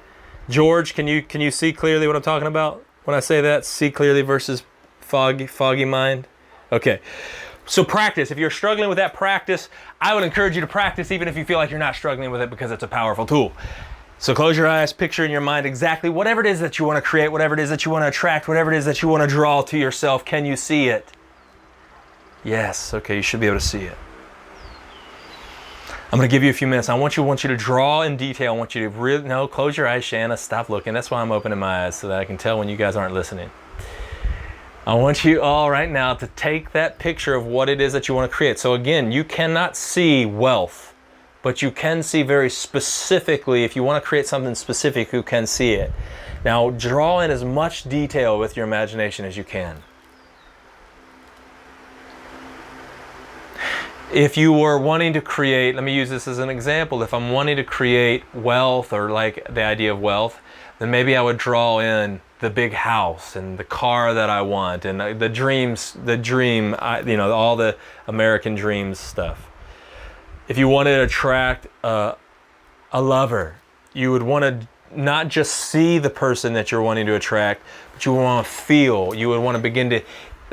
George, can you see clearly what I'm talking about when I say that? See clearly versus foggy mind. Okay, so practice. If you're struggling with that, practice. I would encourage you to practice even if you feel like you're not struggling with it because it's a powerful tool. So close your eyes, picture in your mind exactly whatever it is that you want to create, whatever it is that you want to attract, whatever it is that you want to draw to yourself. Can you see it? Yes, okay, you should be able to see it. I'm going to give you a few minutes. I want you to draw in detail. I want you to close your eyes, Shanna, stop looking. That's why I'm opening my eyes so that I can tell when you guys aren't listening. I want you all right now to take that picture of what it is that you want to create. So again, you cannot see wealth, but you can see very specifically, if you want to create something specific, you can see it. Now draw in as much detail with your imagination as you can. If you were wanting to create, let me use this as an example. If I'm wanting to create wealth or like the idea of wealth, then maybe I would draw in the big house and the car that I want and the dream, all the American dreams stuff. If you wanted to attract a lover, you would want to not just see the person that you're wanting to attract, but you want to feel. You would want to begin to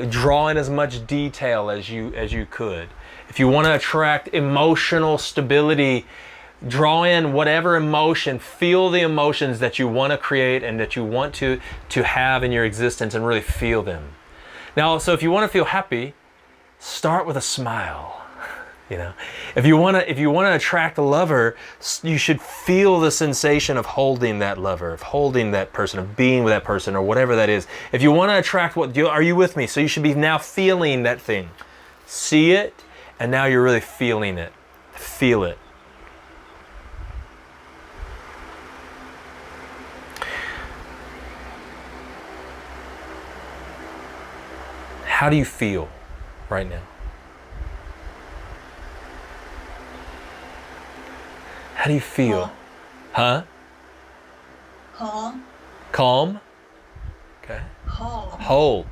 draw in as much detail as you could. If you want to attract emotional stability, draw in whatever emotion, feel the emotions that you want to create and that you want to have in your existence, and really feel them. Now, so if you want to feel happy, start with a smile. If you want to attract a lover, you should feel the sensation of holding that lover, of holding that person, of being with that person, or whatever that is. If you want to attract are you with me? So you should be now feeling that thing. See it, and now you're really feeling it. Feel it. How do you feel right now? How do you feel? Huh? Calm. Calm? Okay. Whole.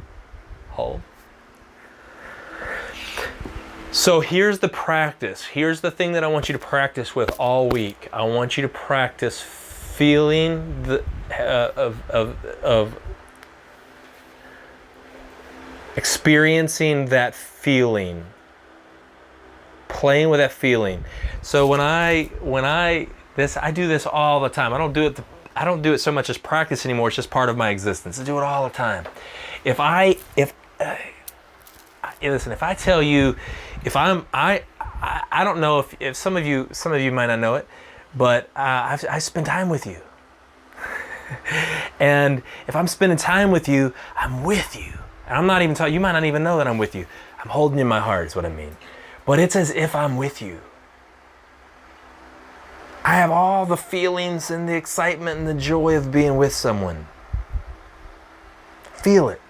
So here's the practice. Here's the thing that I want you to practice with all week. I want you to practice feeling of experiencing that feeling. Playing with that feeling. So when I do this all the time. I don't do it so much as practice anymore. It's just part of my existence. I do it all the time. Listen, if I tell you, I don't know if some of you might not know it, but I spend time with you. And if I'm spending time with you, I'm with you. And I'm not even talking, you might not even know that I'm with you. I'm holding you in my heart is what I mean. But it's as if I'm with you. I have all the feelings and the excitement and the joy of being with someone. Feel it.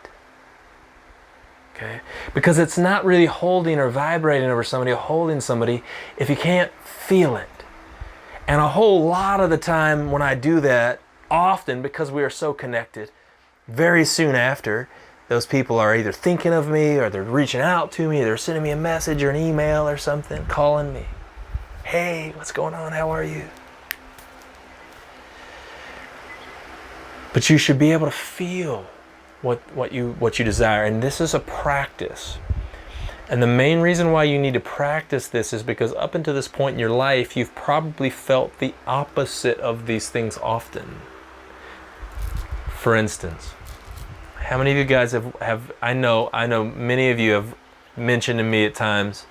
Okay? Because it's not really holding or vibrating over somebody or holding somebody if you can't feel it. And a whole lot of the time when I do that, often because we are so connected, very soon after, those people are either thinking of me or they're reaching out to me, they're sending me a message or an email or something, calling me. Hey, what's going on? How are you? But you should be able to feel what you desire. And this is a practice. And the main reason why you need to practice this is because up until this point in your life, you've probably felt the opposite of these things often. For instance, how many of you guys have I know many of you have mentioned to me at times,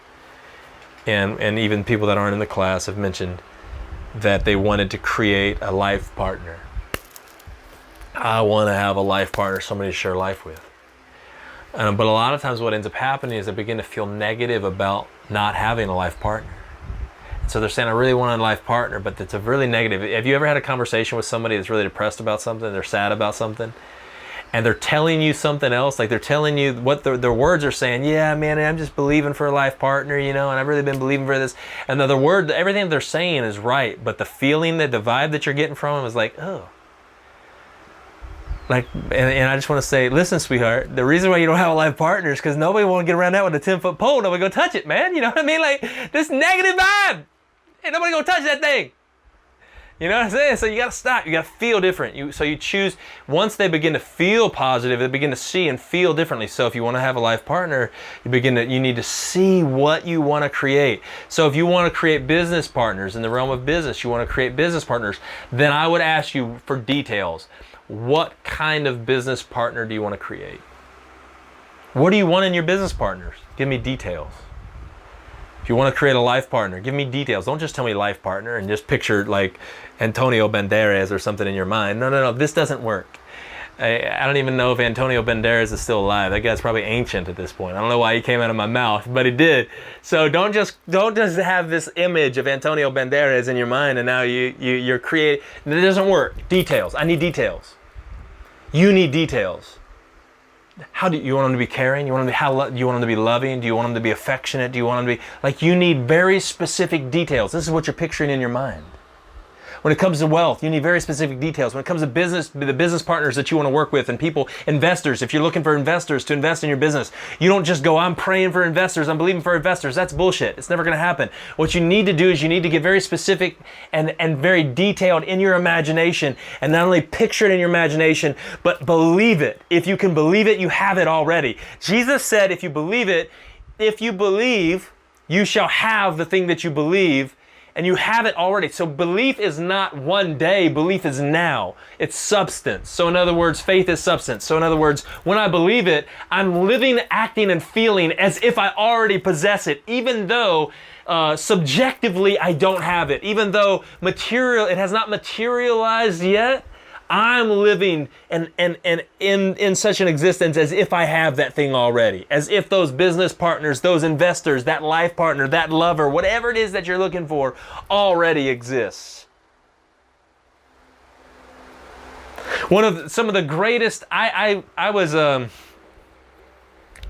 and even people that aren't in the class have mentioned that they wanted to create a life partner. I want to have a life partner, somebody to share life with. But a lot of times what ends up happening is they begin to feel negative about not having a life partner. So they're saying, I really want a life partner, but it's a really negative. Have you ever had a conversation with somebody that's really depressed about something, they're sad about something, and they're telling you something else, like they're telling you what their words are saying, yeah, man, I'm just believing for a life partner, and I've really been believing for this. And the word, everything they're saying is right, but the feeling, the vibe that you're getting from them is like, oh. And I just want to say, listen, sweetheart, the reason why you don't have a life partner is because nobody want to get around that with a 10-foot pole. Nobody gonna touch it, man. You know what I mean? Like, this negative vibe. Ain't nobody gonna touch that thing. You know what I'm saying? So you gotta stop. You gotta feel different. So you choose, once they begin to feel positive, they begin to see and feel differently. So if you want to have a life partner, you need to see what you want to create. So if you want to create business partners in the realm of business, you want to create business partners, then I would ask you for details. What kind of business partner do you want to create? What do you want in your business partners? Give me details. If you want to create a life partner, give me details. Don't just tell me life partner and just picture like Antonio Banderas or something in your mind. No, this doesn't work. I don't even know if Antonio Banderas is still alive. That guy's probably ancient at this point. I don't know why he came out of my mouth, but he did. So don't just have this image of Antonio Banderas in your mind and now you're creating. It doesn't work. Details. I need details. You need details. How do you want them to be caring? You want them to do you want them to be loving? Do you want them to be affectionate? Do you want them to be like, you need very specific details. This is what you're picturing in your mind. When it comes to wealth, you need very specific details. When it comes to business, the business partners that you want to work with and people, investors, if you're looking for investors to invest in your business, you don't just go, I'm praying for investors, I'm believing for investors. That's bullshit. It's never going to happen. What you need to do is you need to get very specific and very detailed in your imagination, and not only picture it in your imagination, but believe it. If you can believe it, you have it already. Jesus said, if you believe, you shall have the thing that you believe, and you have it already. So belief is not one day, belief is now. It's substance. So in other words, faith is substance. So in other words, when I believe it, I'm living, acting, and feeling as if I already possess it, even though subjectively I don't have it. Even though it has not materialized yet, I'm living in such an existence as if I have that thing already. As if those business partners, those investors, that life partner, that lover, whatever it is that you're looking for, already exists. Some of the greatest, I've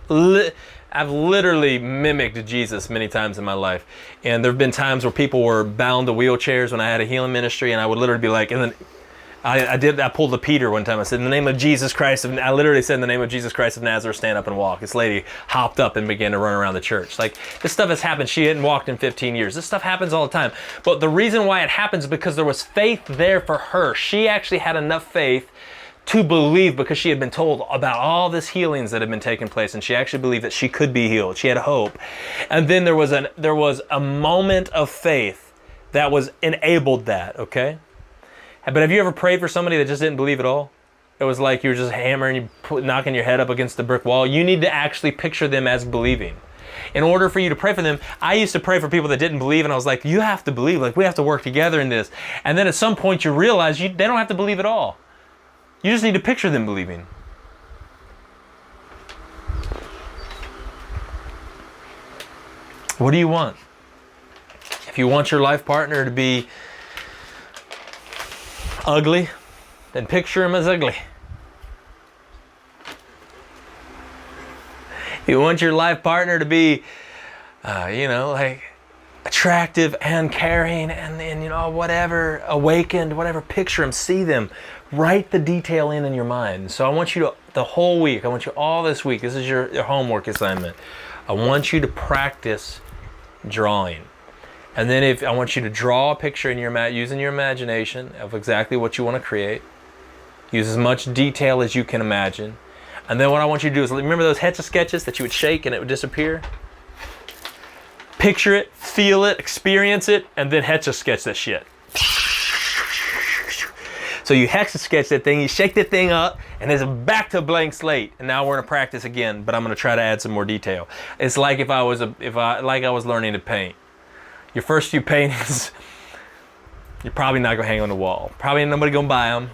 literally mimicked Jesus many times in my life. And there have been times where people were bound to wheelchairs when I had a healing ministry, and I would literally be like, and then I pulled the Peter one time. I said, in the name of Jesus Christ, I literally said, in the name of Jesus Christ of Nazareth, stand up and walk. This lady hopped up and began to run around the church. Like, this stuff has happened. She hadn't walked in 15 years. This stuff happens all the time. But the reason why it happens is because there was faith there for her. She actually had enough faith to believe, because she had been told about all this healings that had been taking place, and she actually believed that she could be healed. She had hope. And then there was a moment of faith that was enabled that, okay? But have you ever prayed for somebody that just didn't believe at all? It was like you were just hammering, knocking your head up against the brick wall. You need to actually picture them as believing. In order for you to pray for them, I used to pray for people that didn't believe, and I was like, you have to believe. Like, we have to work together in this. And then at some point you realize they don't have to believe at all. You just need to picture them believing. What do you want? If you want your life partner to be ugly, then picture him as ugly. You want your life partner to be, like attractive and caring and whatever, awakened, whatever, picture them, see them. Write the detail in your mind. So I want you to, the whole week, I want you all this week, this is your homework assignment. I want you to practice drawing. And then I want you to draw a picture using your imagination of exactly what you want to create. Use as much detail as you can imagine. And then what I want you to do is, remember those Etch-a-Sketches that you would shake and it would disappear? Picture it, feel it, experience it, and then Etch-a-Sketch that shit. So you Etch-a-Sketch that thing, you shake that thing up, and it's back to a blank slate. And now we're gonna practice again, but I'm gonna try to add some more detail. It's like if I was learning to paint. Your first few paintings, you're probably not gonna hang on the wall. Probably ain't nobody gonna buy them,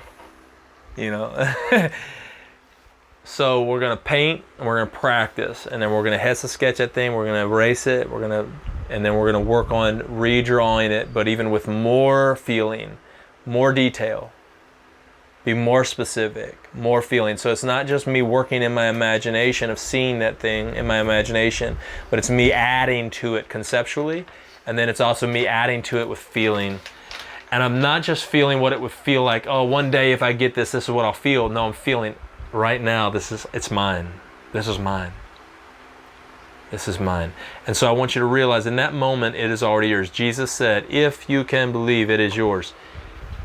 So we're gonna paint and we're gonna practice, and then we're gonna Etch-a-Sketch that thing. We're gonna erase it. And then we're gonna work on redrawing it, but even with more feeling, more detail. Be more specific, more feeling. So it's not just me working in my imagination of seeing that thing in my imagination, but it's me adding to it conceptually. And then it's also me adding to it with feeling. And I'm not just feeling what it would feel like, oh, one day if I get this is what I'll feel. No, I'm feeling right now, it's mine. This is mine. This is mine. And so I want you to realize in that moment, it is already yours. Jesus said, if you can believe, it is yours.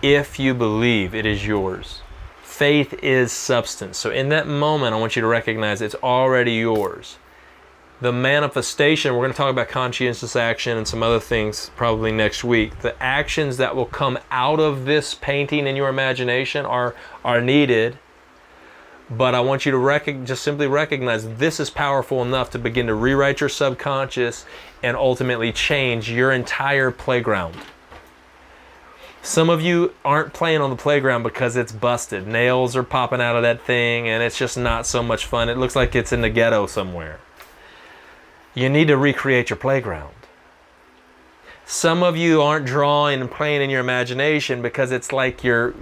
If you believe, it is yours. Faith is substance. So in that moment, I want you to recognize it's already yours. The manifestation, we're going to talk about conscientious action and some other things probably next week. The actions that will come out of this painting in your imagination are needed. But I want you to just simply recognize this is powerful enough to begin to rewrite your subconscious and ultimately change your entire playground. Some of you aren't playing on the playground because it's busted. Nails are popping out of that thing and it's just not so much fun. It looks like it's in the ghetto somewhere. You need to recreate your playground. Some of you aren't drawing and playing in your imagination because it's like your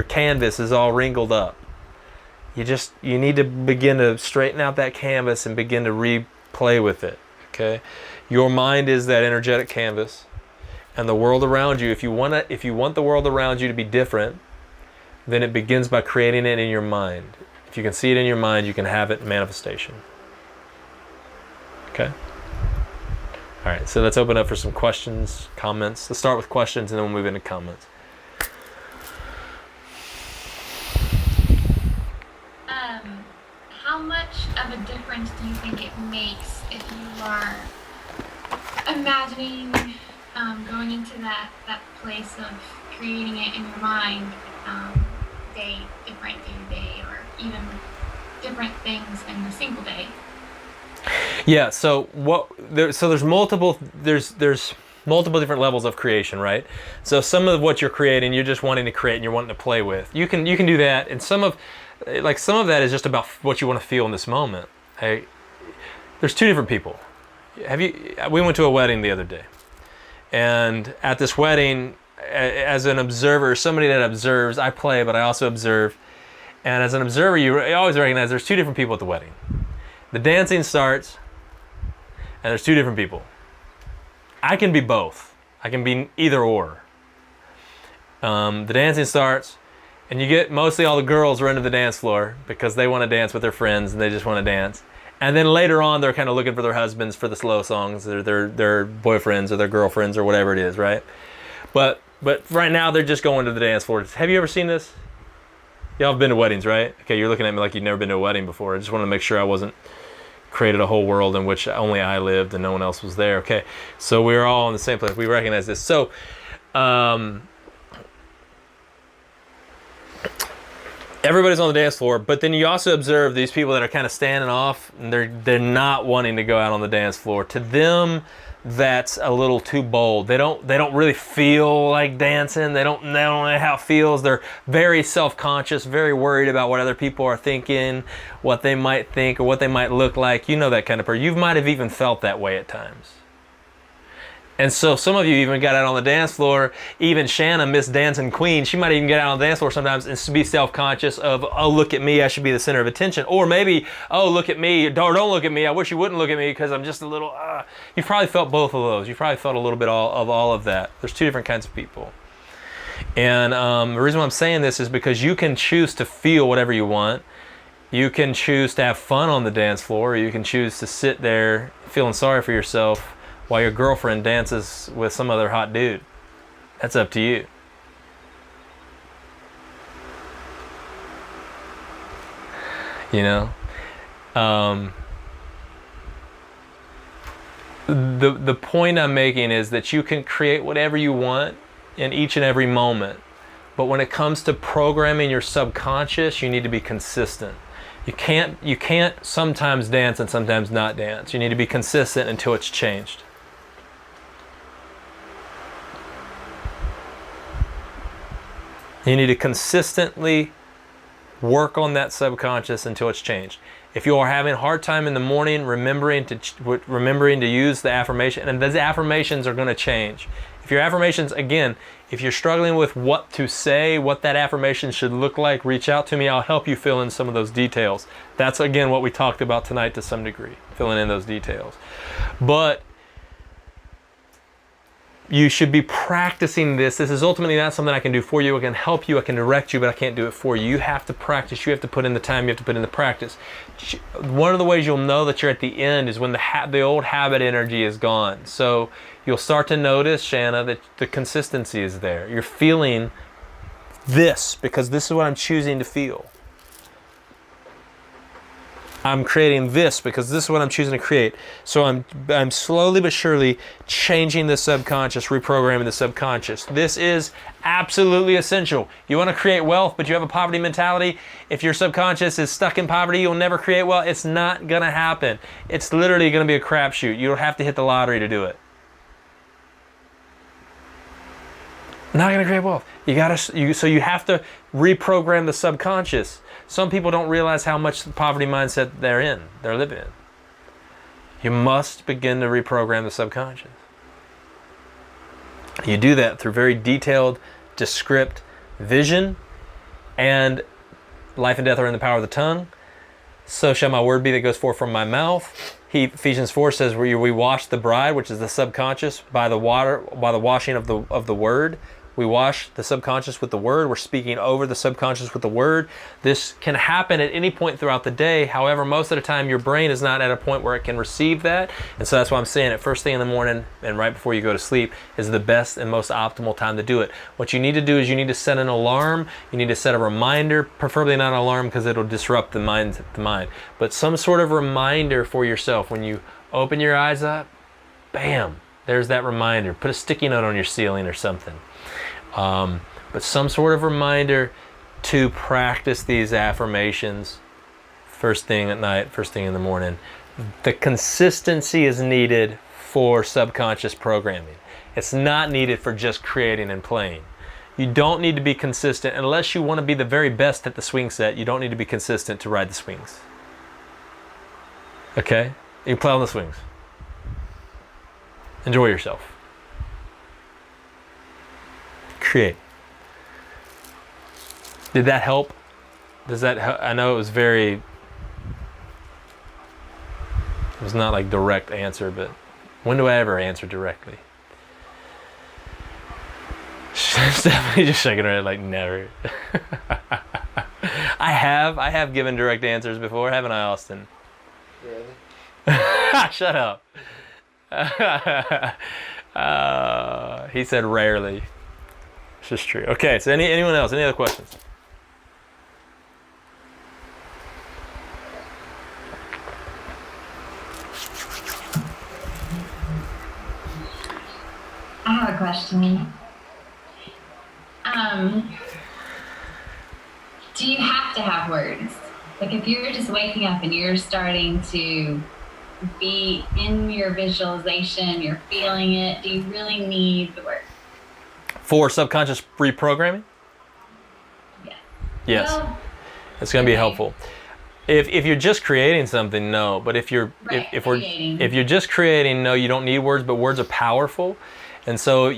canvas is all wrinkled up. You need to begin to straighten out that canvas and begin to replay with it. Okay? Your mind is that energetic canvas. and the world around you, if you want the world around you to be different, then it begins by creating it in your mind. If you can see it in your mind, you can have it in manifestation. Okay? All right, so let's open up for some questions, comments. Let's start with questions and then we'll move into comments. How much of a difference do you think it makes if you are imagining going into that place of creating it in your mind, different day to day, or even different things in a single day? Yeah. So there's multiple different levels of creation, right? So some of what you're creating, you're just wanting to create and you're wanting to play with. You can do that, and some of that is just about what you want to feel in this moment. Hey, there's two different people. We went to a wedding the other day, and at this wedding, as an observer, somebody that observes, I play, but I also observe. And as an observer, you always recognize there's two different people at the wedding. The dancing starts, and there's two different people. I can be both. I can be either or. The dancing starts, and you get mostly all the girls running to the dance floor because they want to dance with their friends and they just want to dance. And then later on, they're kind of looking for their husbands for the slow songs, or their boyfriends or their girlfriends or whatever it is, right? But right now, they're just going to the dance floor. Have you ever seen this? Y'all have been to weddings, right? Okay, you're looking at me like you've never been to a wedding before. I just wanted to make sure I wasn't created a whole world in which only I lived and no one else was there. Okay, so we're all in the same place. We recognize this. So, everybody's on the dance floor, but then you also observe these people that are kind of standing off, and they're not wanting to go out on the dance floor. To them, that's a little too bold. They don't really feel like dancing. They don't know how it feels. They're very self-conscious, very worried about what other people are thinking, what they might think, or what they might look like. You know that kind of person. You might have even felt that way at times. And so some of you even got out on the dance floor. Even Shanna, Miss Dancing Queen, she might even get out on the dance floor sometimes and be self-conscious of, oh, look at me, I should be the center of attention. Or maybe, oh, look at me, or don't look at me, I wish you wouldn't look at me because I'm just a little, You've probably felt both of those. You've probably felt a little bit of all of that. There's two different kinds of people. And the reason why I'm saying this is because you can choose to feel whatever you want. You can choose to have fun on the dance floor, or you can choose to sit there feeling sorry for yourself while your girlfriend dances with some other hot dude. That's up to you. You know? The point I'm making is that you can create whatever you want in each and every moment. But when it comes to programming your subconscious, you need to be consistent. You can't sometimes dance and sometimes not dance. You need to be consistent until it's changed. You need to consistently work on that subconscious until it's changed. If you are having a hard time in the morning remembering to use the affirmation, and those affirmations are going to change. If your affirmations, again, if you're struggling with what to say, what that affirmation should look like, reach out to me. I'll help you fill in some of those details. That's, again, what we talked about tonight to some degree, filling in those details. But you should be practicing this. This is ultimately not something I can do for you. I can help you, I can direct you, but I can't do it for you. You have to practice. You have to put in the time. You have to put in the practice. One of the ways you'll know that you're at the end is when the old habit energy is gone. So you'll start to notice, Shanna, that the consistency is there. You're feeling this because this is what I'm choosing to feel. I'm creating this because this is what I'm choosing to create. So I'm slowly but surely changing the subconscious, reprogramming the subconscious. This is absolutely essential. You want to create wealth, but you have a poverty mentality. If your subconscious is stuck in poverty, you'll never create wealth. It's not going to happen. It's literally going to be a crapshoot. You'll have to hit the lottery to do it. Not going to create wealth. So you have to reprogram the subconscious. Some people don't realize how much poverty mindset they're living in. You must begin to reprogram the subconscious. You do that through very detailed, descript vision, and life and death are in the power of the tongue. So shall my word be that goes forth from my mouth. Ephesians 4 says we wash the bride, which is the subconscious, by the washing of the word. We wash the subconscious with the word. We're speaking over the subconscious with the word. This can happen at any point throughout the day. However, most of the time your brain is not at a point where it can receive that. And so that's why I'm saying it first thing in the morning and right before you go to sleep is the best and most optimal time to do it. What you need to do is you need to set an alarm. You need to set a reminder, preferably not an alarm because it'll disrupt the mind. But some sort of reminder for yourself. When you open your eyes up, bam, there's that reminder. Put a sticky note on your ceiling or something. But some sort of reminder to practice these affirmations first thing at night, first thing in the morning. The consistency is needed for subconscious programming. It's not needed for just creating and playing. You don't need to be consistent unless you want to be the very best at the swing set. You don't need to be consistent to ride the swings. Okay? You play on the swings. Enjoy yourself. Create. Did that help? Does that help? I know it was not like direct answer, but when do I ever answer directly? Stephanie just shaking her head like never. I have given direct answers before, haven't I, Austin? Really? Shut up. He said rarely. It's just true. Okay, so anyone else? Any other questions? I have a question. Do you have to have words? Like if you're just waking up and you're starting to be in your visualization, you're feeling it, do you really need the words? For subconscious reprogramming? Yeah. Yes. Well, it's going to be helpful. If you're just creating something, no. But if you're just creating, no, you don't need words. But words are powerful, and so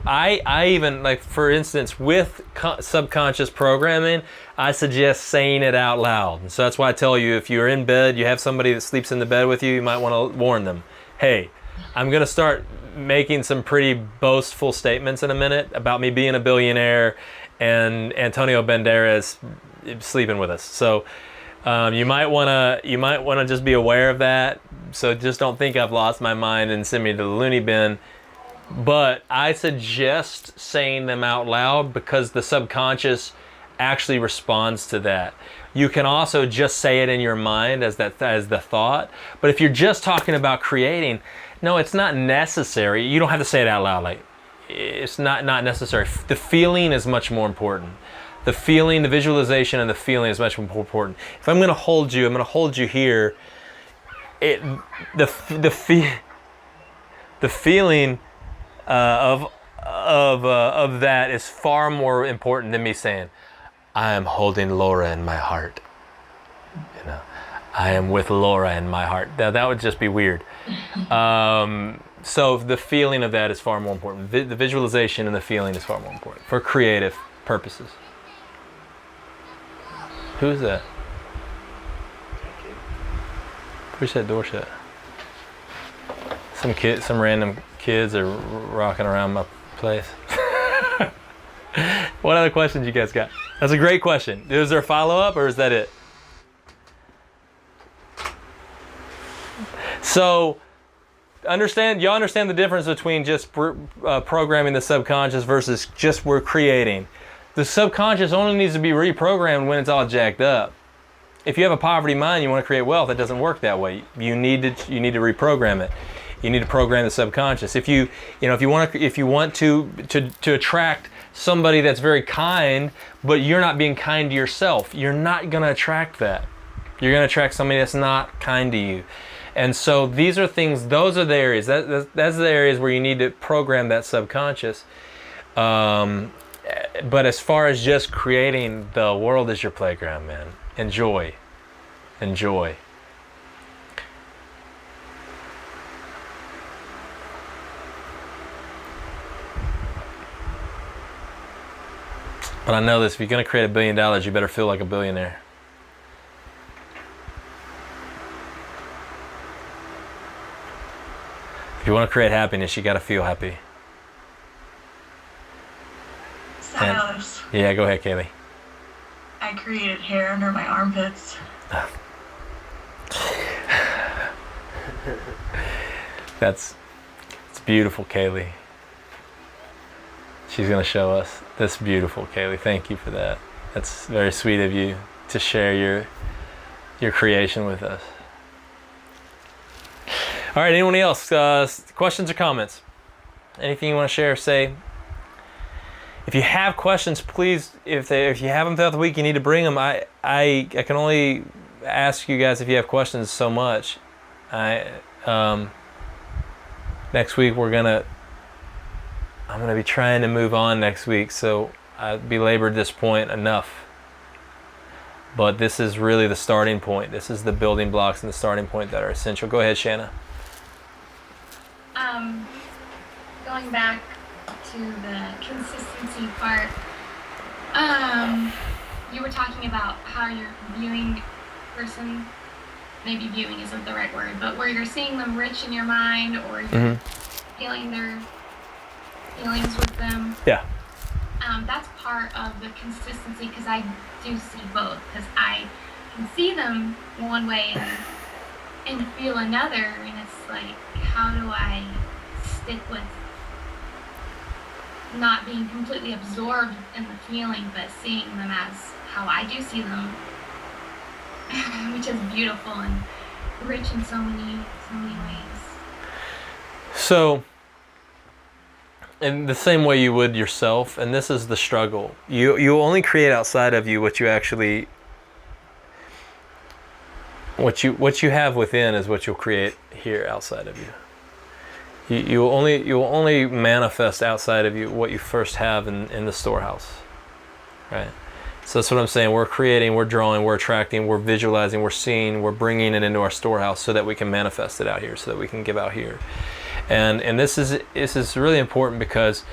I even, like, for instance, with subconscious programming, I suggest saying it out loud. And so that's why I tell you, if you're in bed, you have somebody that sleeps in the bed with you, you might want to warn them. Hey, I'm going to start making some pretty boastful statements in a minute about me being a billionaire and Antonio Banderas sleeping with us. So you might want to just be aware of that. So just don't think I've lost my mind and send me to the loony bin. But I suggest saying them out loud because the subconscious actually responds to that. You can also just say it in your mind as the thought. But if you're just talking about creating, no, it's not necessary. You don't have to say it out loud. Like, it's not necessary. The feeling is much more important. The feeling, the visualization, and the feeling is much more important. If I'm going to hold you, I'm going to hold you here. The feeling of that is far more important than me saying, I am holding Laura in my heart. You know, I am with Laura in my heart. That would just be weird. So the feeling of that is far more important. The visualization and the feeling is far more important for creative purposes. Who's that? Push that door shut. Some random kids are rocking around my place. What other questions you guys got? That's a great question. Is there a follow-up or is that it? So, y'all understand the difference between just programming the subconscious versus just we're creating. The subconscious only needs to be reprogrammed when it's all jacked up. If you have a poverty mind, you want to create wealth, it doesn't work that way. You need to reprogram it. You need to program the subconscious. If you want to attract somebody that's very kind, but you're not being kind to yourself, you're not going to attract that. You're going to attract somebody that's not kind to you. And so these are things, those are the areas, that's the areas where you need to program that subconscious. But as far as just creating, the world is your playground, man. Enjoy. But I know this, if you're going to create $1 billion, you better feel like a billionaire. If you want to create happiness, you got to feel happy. Silas, Yeah, go ahead, Kaylee. I created hair under my armpits. It's beautiful, Kaylee. She's going to show us. That's beautiful, Kaylee. Thank you for that. That's very sweet of you to share your creation with us. All right, anyone else? Questions or comments? Anything you want to share, say? If you have questions, please, if you have them throughout the week, you need to bring them. I can only ask you guys if you have questions so much. Next week I'm gonna be trying to move on next week, so I belabored this point enough. But this is really the starting point. This is the building blocks and the starting point that are essential. Go ahead, Shanna. Going back to the consistency part, you were talking about how you're viewing person, maybe viewing isn't the right word, but where you're seeing them rich in your mind, or you're feeling their feelings with them. Yeah. That's part of the consistency, because I do see both, because I can see them one way and feel another, and it's like, how do I stick with not being completely absorbed in the feeling, but seeing them as how I do see them, which is beautiful and rich in so many ways. So, in the same way you would yourself, and this is the struggle. You only create outside of you what you actually, what you have within is what you'll create here outside of you. You will only manifest outside of you what you first have in the storehouse, right? So that's what I'm saying. We're creating, we're drawing, we're attracting, we're visualizing, we're seeing, we're bringing it into our storehouse so that we can manifest it out here, so that we can give out here. And this is really important, because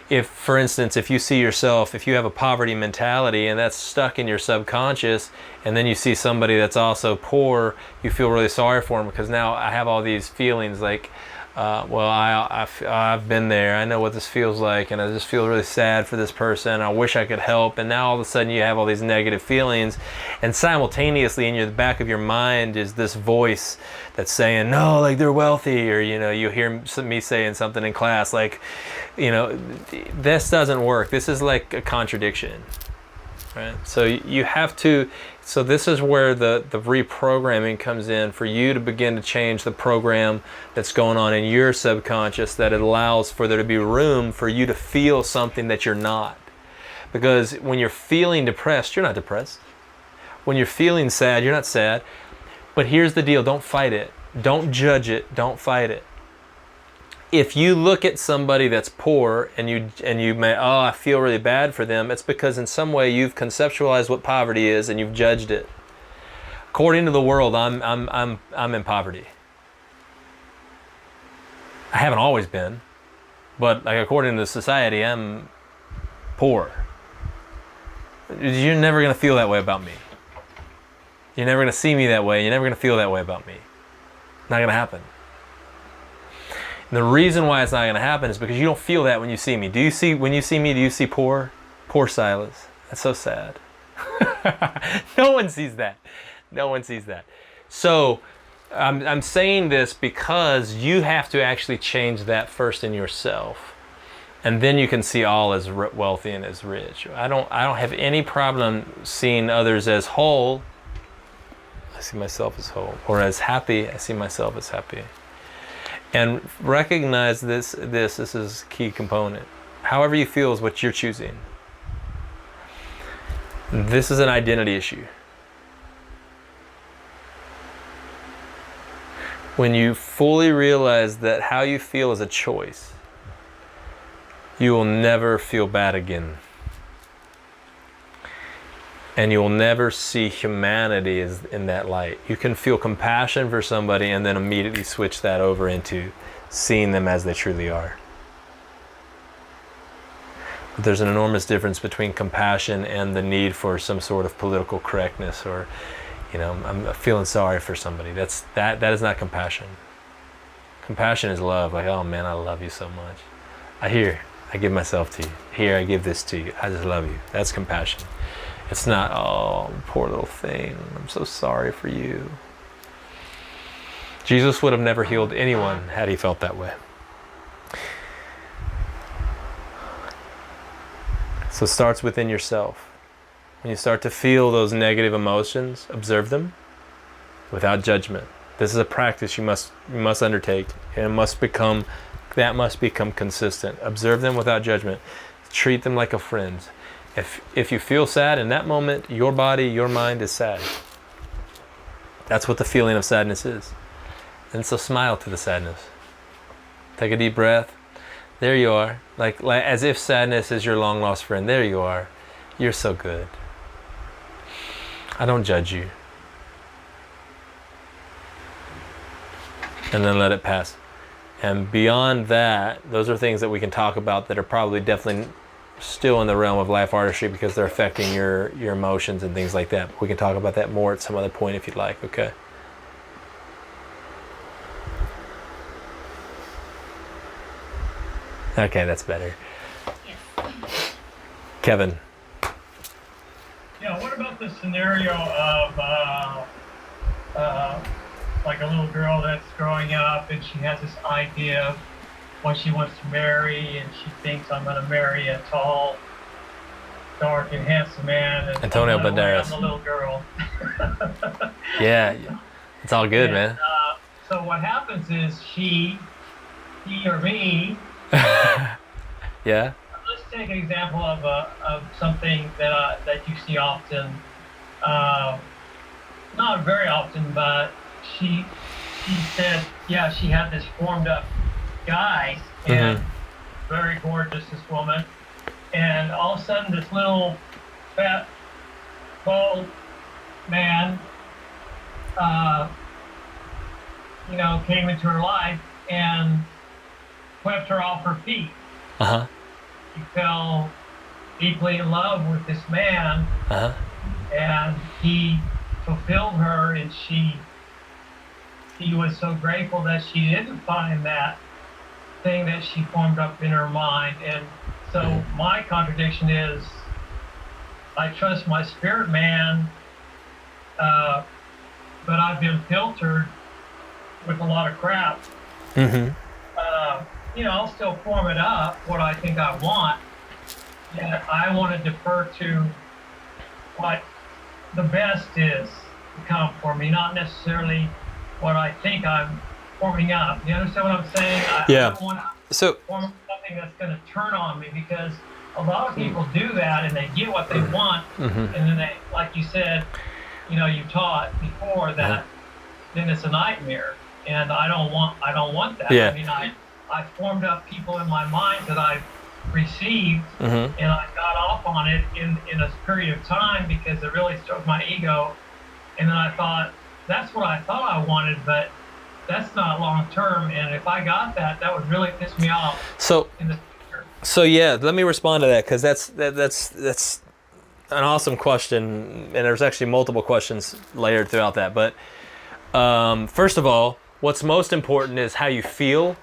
if, for instance, if you see yourself, if you have a poverty mentality and that's stuck in your subconscious, and then you see somebody that's also poor, you feel really sorry for them, because now I have all these feelings like, well, I've been there, I know what this feels like, and I just feel really sad for this person, I wish I could help, and now all of a sudden you have all these negative feelings, and simultaneously in the back of your mind is this voice that's saying, no, like, they're wealthy, or, you hear me saying something in class like, this doesn't work, this is like a contradiction, right? So you have to, so this is where the reprogramming comes in, for you to begin to change the program that's going on in your subconscious, that it allows for there to be room for you to feel something that you're not. Because when you're feeling depressed, you're not depressed. When you're feeling sad, you're not sad. But here's the deal, don't fight it. Don't judge it, don't fight it. If you look at somebody that's poor and you may, oh, I feel really bad for them, it's because in some way you've conceptualized what poverty is and you've judged it. According to the world, I'm in poverty. I haven't always been, but like according to society, I'm poor. You're never gonna feel that way about me. You're never gonna see me that way. You're never gonna feel that way about me. Not gonna happen. And the reason why it's not going to happen is because you don't feel that when you see me. When you see me, do you see poor? Poor Silas. That's so sad. No one sees that. No one sees that. So I'm saying this because you have to actually change that first in yourself. And then you can see all as wealthy and as rich. I don't have any problem seeing others as whole. I see myself as whole. Or as happy. I see myself as happy. And recognize this is a key component. However you feel is what you're choosing. This is an identity issue. When you fully realize that how you feel is a choice, you will never feel bad again. And you will never see humanity as in that light. You can feel compassion for somebody and then immediately switch that over into seeing them as they truly are. But there's an enormous difference between compassion and the need for some sort of political correctness, or, I'm feeling sorry for somebody. That is not compassion. Compassion is love. Like, oh man, I love you so much. I give myself to you. Here, I give this to you. I just love you. That's compassion. It's not, oh, poor little thing. I'm so sorry for you. Jesus would have never healed anyone had he felt that way. So it starts within yourself. When you start to feel those negative emotions, observe them without judgment. This is a practice you must undertake, and that must become consistent. Observe them without judgment. Treat them like a friend. If you feel sad in that moment, your body, your mind is sad. That's what the feeling of sadness is. And so smile to the sadness. Take a deep breath. There you are. Like as if sadness is your long lost friend. There you are. You're so good. I don't judge you. And then let it pass. And beyond that, those are things that we can talk about that are probably definitely still in the realm of life artistry because they're affecting your emotions and things like that. But we can talk about that more at some other point if you'd like, okay? Okay, that's better. Yes. Kevin. Yeah, what about the scenario of like a little girl that's growing up and she has this idea of what she wants to marry, and she thinks, I'm going to marry a tall, dark, and handsome man. And Antonio I'm Banderas. the little girl. Yeah, it's all good, And, man. So what happens is he or me. Yeah. Let's take an example of something that you see often. Not very often, but she said, yeah, she had this formed up guy, and very gorgeous, this woman, and all of a sudden this little fat bald man came into her life and swept her off her feet. She fell deeply in love with this man, and he fulfilled her, and she was so grateful that she didn't find that thing that she formed up in her mind. And so my contradiction is, I trust my spirit man, but I've been filtered with a lot of crap. I'll still form it up what I think I want, and I want to defer to what the best is to come for me, not necessarily what I think I'm forming up. You understand what I'm saying? I don't want to form something that's going to turn on me, because a lot of people do that and they get what they want, and then they, like you said, you taught before that, then it's a nightmare, and I don't want that. Yeah. I mean, I formed up people in my mind that I've received, and I got off on it in a period of time because it really stroked my ego, and then I thought, that's what I thought I wanted, but that's not long term, and if I got that, that would really piss me off in the future. So yeah, let me respond to that, because that's an awesome question, and there's actually multiple questions layered throughout that. But first of all, what's most important is how you feel,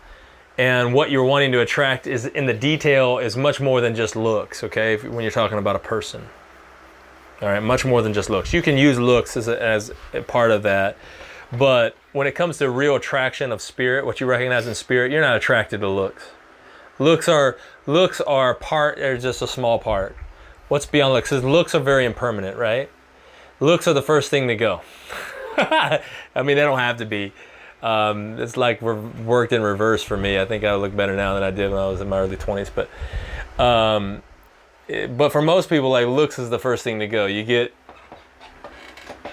and what you're wanting to attract is in the detail is much more than just looks, okay? When you're talking about a person. All right, much more than just looks. You can use looks as a part of that, but when it comes to real attraction of spirit, what you recognize in spirit, you're not attracted to looks. Looks are part, they're just a small part. What's beyond looks? Because looks are very impermanent, right? Looks are the first thing to go. I mean, they don't have to be. It's like worked in reverse for me. I think I look better now than I did when I was in my early 20s, but for most people, like, looks is the first thing to go. You get,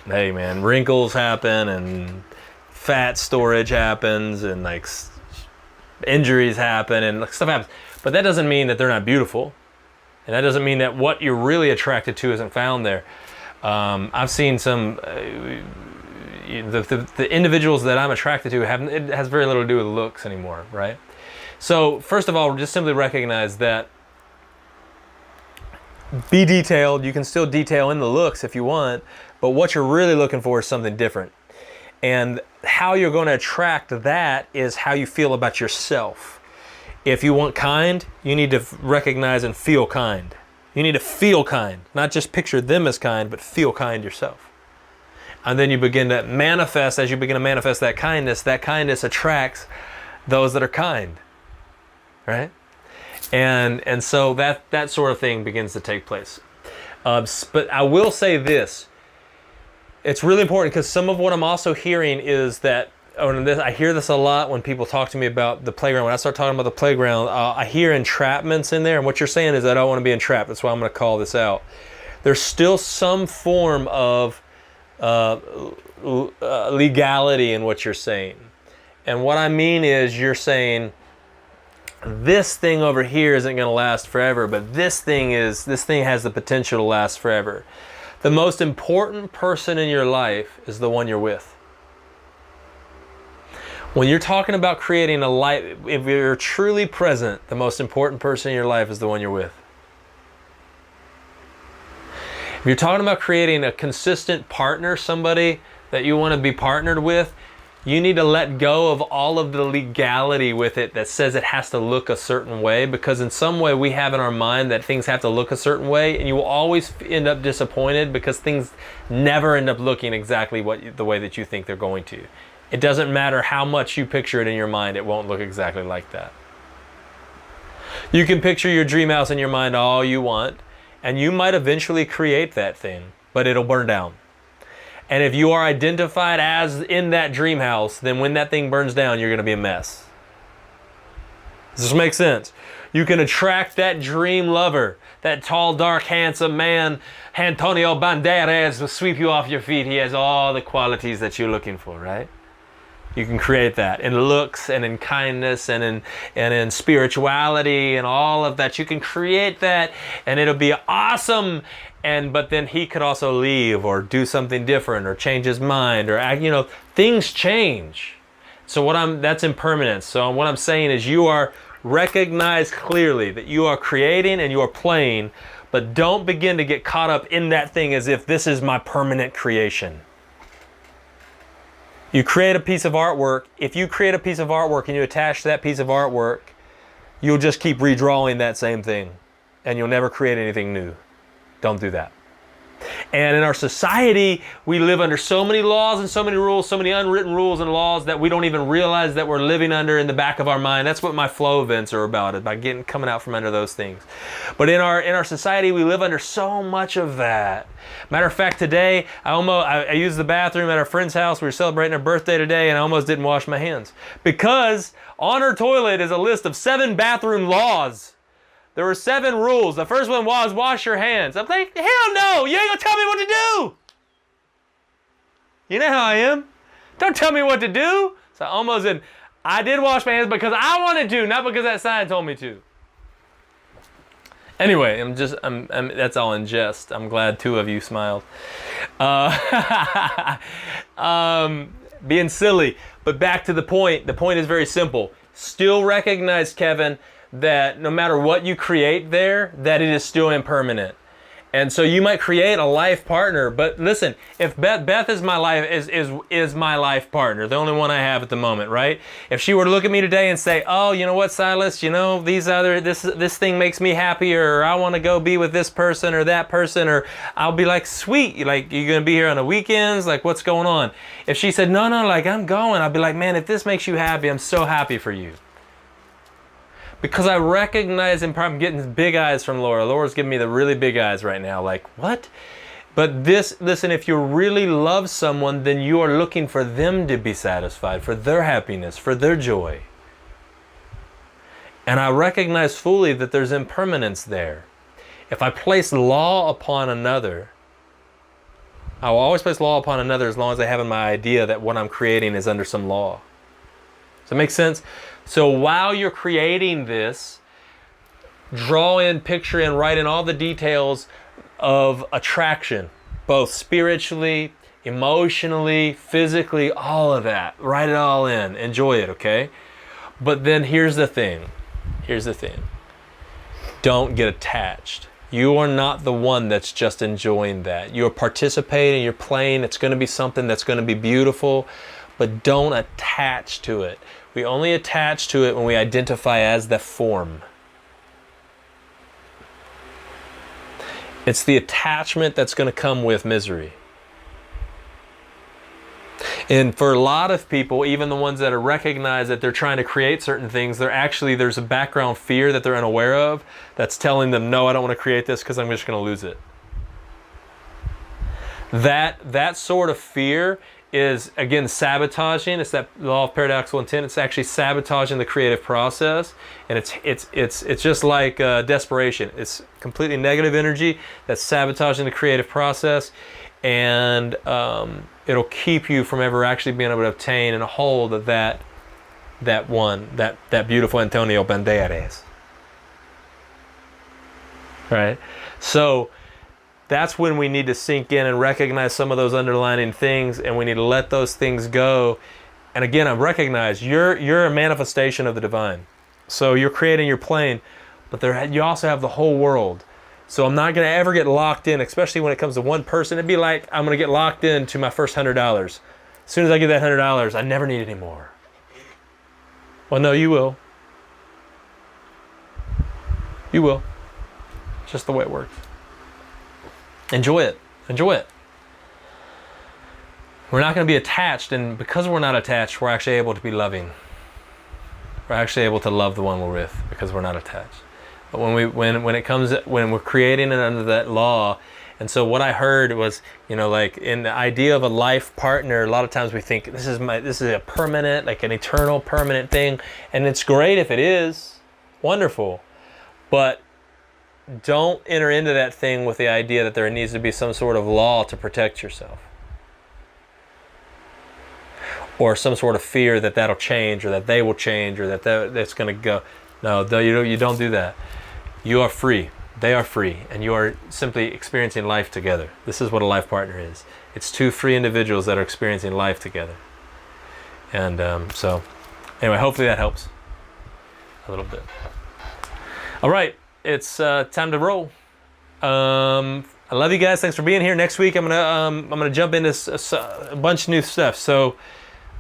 hey man, wrinkles happen, and fat storage happens, and like injuries happen, and stuff happens. But that doesn't mean that they're not beautiful, and that doesn't mean that what you're really attracted to isn't found there. I've seen some the individuals that I'm attracted to it has very little to do with looks anymore, right? So first of all, just simply recognize that. Be detailed. You can still detail in the looks if you want, but what you're really looking for is something different. And how you're going to attract that is how you feel about yourself. If you want kind, you need to recognize and feel kind. You need to feel kind, not just picture them as kind, but feel kind yourself. And then you begin to manifest, as you begin to manifest that kindness attracts those that are kind, right? And so that sort of thing begins to take place. But I will say this, it's really important, because some of what I'm also hearing is that, I hear this a lot when people talk to me about the playground. When I start talking about the playground, I hear entrapments in there. And what you're saying is, I don't want to be entrapped. That's why I'm going to call this out. There's still some form of legality in what you're saying. And what I mean is, you're saying, this thing over here isn't going to last forever, but this thing has the potential to last forever. The most important person in your life is the one you're with. When you're talking about creating a life, if you're truly present, the most important person in your life is the one you're with. If you're talking about creating a consistent partner, somebody that you want to be partnered with, you need to let go of all of the legality with it that says it has to look a certain way, because in some way we have in our mind that things have to look a certain way, and you will always end up disappointed because things never end up looking exactly the way that you think they're going to. It doesn't matter how much you picture it in your mind, it won't look exactly like that. You can picture your dream house in your mind all you want, and you might eventually create that thing, but it'll burn down. And if you are identified as in that dream house, then when that thing burns down, you're going to be a mess. Does this make sense? You can attract that dream lover, that tall, dark, handsome man, Antonio Banderas, will sweep you off your feet. He has all the qualities that you're looking for, right? You can create that in looks and in kindness and in spirituality and all of that. You can create that, and it'll be awesome. But then he could also leave or do something different or change his mind or act, things change. So that's impermanence. So what I'm saying is, you are recognized clearly that you are creating and you are playing, but don't begin to get caught up in that thing as if this is my permanent creation. You create a piece of artwork. If you create a piece of artwork and you attach to that piece of artwork, you'll just keep redrawing that same thing and you'll never create anything new. Don't do that. And in our society, we live under so many laws and so many rules, so many unwritten rules and laws that we don't even realize that we're living under in the back of our mind. That's what my flow events are about, coming out from under those things. But in our society, we live under so much of that. Matter of fact, today, I used the bathroom at our friend's house. We were celebrating her birthday today, and I almost didn't wash my hands. Because on her toilet is a list of 7 bathroom laws. There were 7 rules. The first one was wash your hands. I'm like, hell no, you ain't gonna tell me what to do. You know how I am. Don't tell me what to do. So I did wash my hands because I wanted to, not because that sign told me to. Anyway, that's all in jest. I'm glad 2 of you smiled. Being silly, but back to the point. The point is very simple. Still recognize, Kevin, that no matter what you create there, that it is still impermanent. And so you might create a life partner, but listen, if Beth is my life is my life partner, the only one I have at the moment, right? If she were to look at me today and say, "Oh, you know what, Silas, this thing makes me happier, or I want to go be with this person or that person," or I'll be like, "Sweet, like you're gonna be here on the weekends, like what's going on?" If she said, "No, like I'm going," I'll be like, "Man, if this makes you happy, I'm so happy for you." Because I recognize, and I'm getting big eyes from Laura. Laura's giving me the really big eyes right now, like, what? But listen, if you really love someone, then you are looking for them to be satisfied, for their happiness, for their joy. And I recognize fully that there's impermanence there. If I place law upon another, I will always place law upon another as long as I have in my idea that what I'm creating is under some law. Does that make sense? So while you're creating this, draw in, picture in, write in all the details of attraction, both spiritually, emotionally, physically, all of that. Write it all in. Enjoy it, okay? But then here's the thing. Don't get attached. You are not the one that's just enjoying that. You're participating, you're playing. It's going to be something that's going to be beautiful. but don't attach to it. We only attach to it when we identify as the form. It's the attachment that's going to come with misery. And for a lot of people, even the ones that are recognized that they're trying to create certain things, there's a background fear that they're unaware of that's telling them, no, I don't want to create this because I'm just going to lose it. That sort of fear is, again, sabotaging. It's that law of paradoxical intent. It's actually sabotaging the creative process, and it's just like desperation. It's completely negative energy that's sabotaging the creative process, and it'll keep you from ever actually being able to obtain and hold of that beautiful Antonio Banderas. Right? So that's when we need to sink in and recognize some of those underlying things, and we need to let those things go. And again, I recognize you're a manifestation of the divine. So you're creating your plane, but you also have the whole world. So I'm not going to ever get locked in, especially when it comes to one person. It'd be like I'm going to get locked into my first $100. As soon as I get that $100, I never need any more. Well, no, you will. You will. It's just the way it works. Enjoy it. Enjoy it. We're not going to be attached, and because we're not attached, we're actually able to be loving. We're actually able to love the one we're with because we're not attached. But when we're creating it under that law, and so what I heard was, like in the idea of a life partner, a lot of times we think this is a permanent, like an eternal permanent thing, and it's great if it is, wonderful, but don't enter into that thing with the idea that there needs to be some sort of law to protect yourself, or some sort of fear that that'll change, or that they will change, or that's going to go. No, you don't do that. You are free. They are free, and you are simply experiencing life together. This is what a life partner is. It's two free individuals that are experiencing life together. And so, anyway, hopefully that helps a little bit. All right, it's time to roll. I love you guys. Thanks for being here. Next week, I'm gonna jump into a bunch of new stuff. So.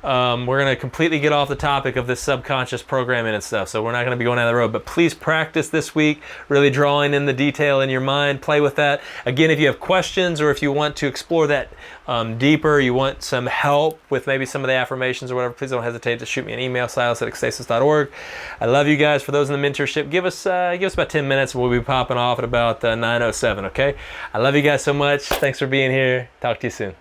We're going to completely get off the topic of this subconscious programming and stuff, so we're not going to be going down the road, but please practice this week, really drawing in the detail in your mind. Play with that. Again, if you have questions, or if you want to explore that deeper, you want some help with maybe some of the affirmations or whatever, please don't hesitate to shoot me an email, silas@ekstasis.org. I love you guys. For those in the mentorship, give us about 10 minutes, and we'll be popping off at about 9:07, okay? I love you guys so much. Thanks for being here. Talk to you soon.